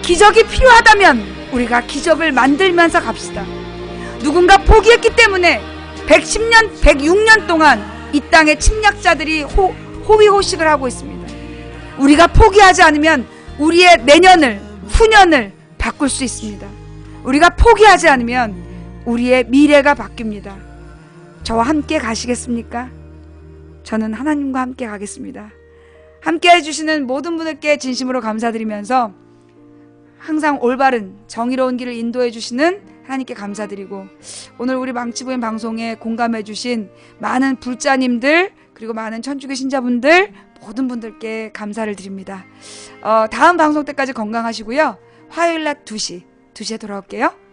기적이 필요하다면 우리가 기적을 만들면서 갑시다. 누군가 포기했기 때문에 110년, 106년 동안 이 땅의 침략자들이 호위호식을 하고 있습니다. 우리가 포기하지 않으면 우리의 내년을, 후년을 바꿀 수 있습니다. 우리가 포기하지 않으면 우리의 미래가 바뀝니다. 저와 함께 가시겠습니까? 저는 하나님과 함께 가겠습니다. 함께 해주시는 모든 분들께 진심으로 감사드리면서 항상 올바른 정의로운 길을 인도해 주시는 하나님께 감사드리고 오늘 우리 망치부인 방송에 공감해 주신 많은 불자님들 그리고 많은 천주교 신자분들 모든 분들께 감사를 드립니다. 다음 방송 때까지 건강하시고요. 화요일 낮 2시에 돌아올게요.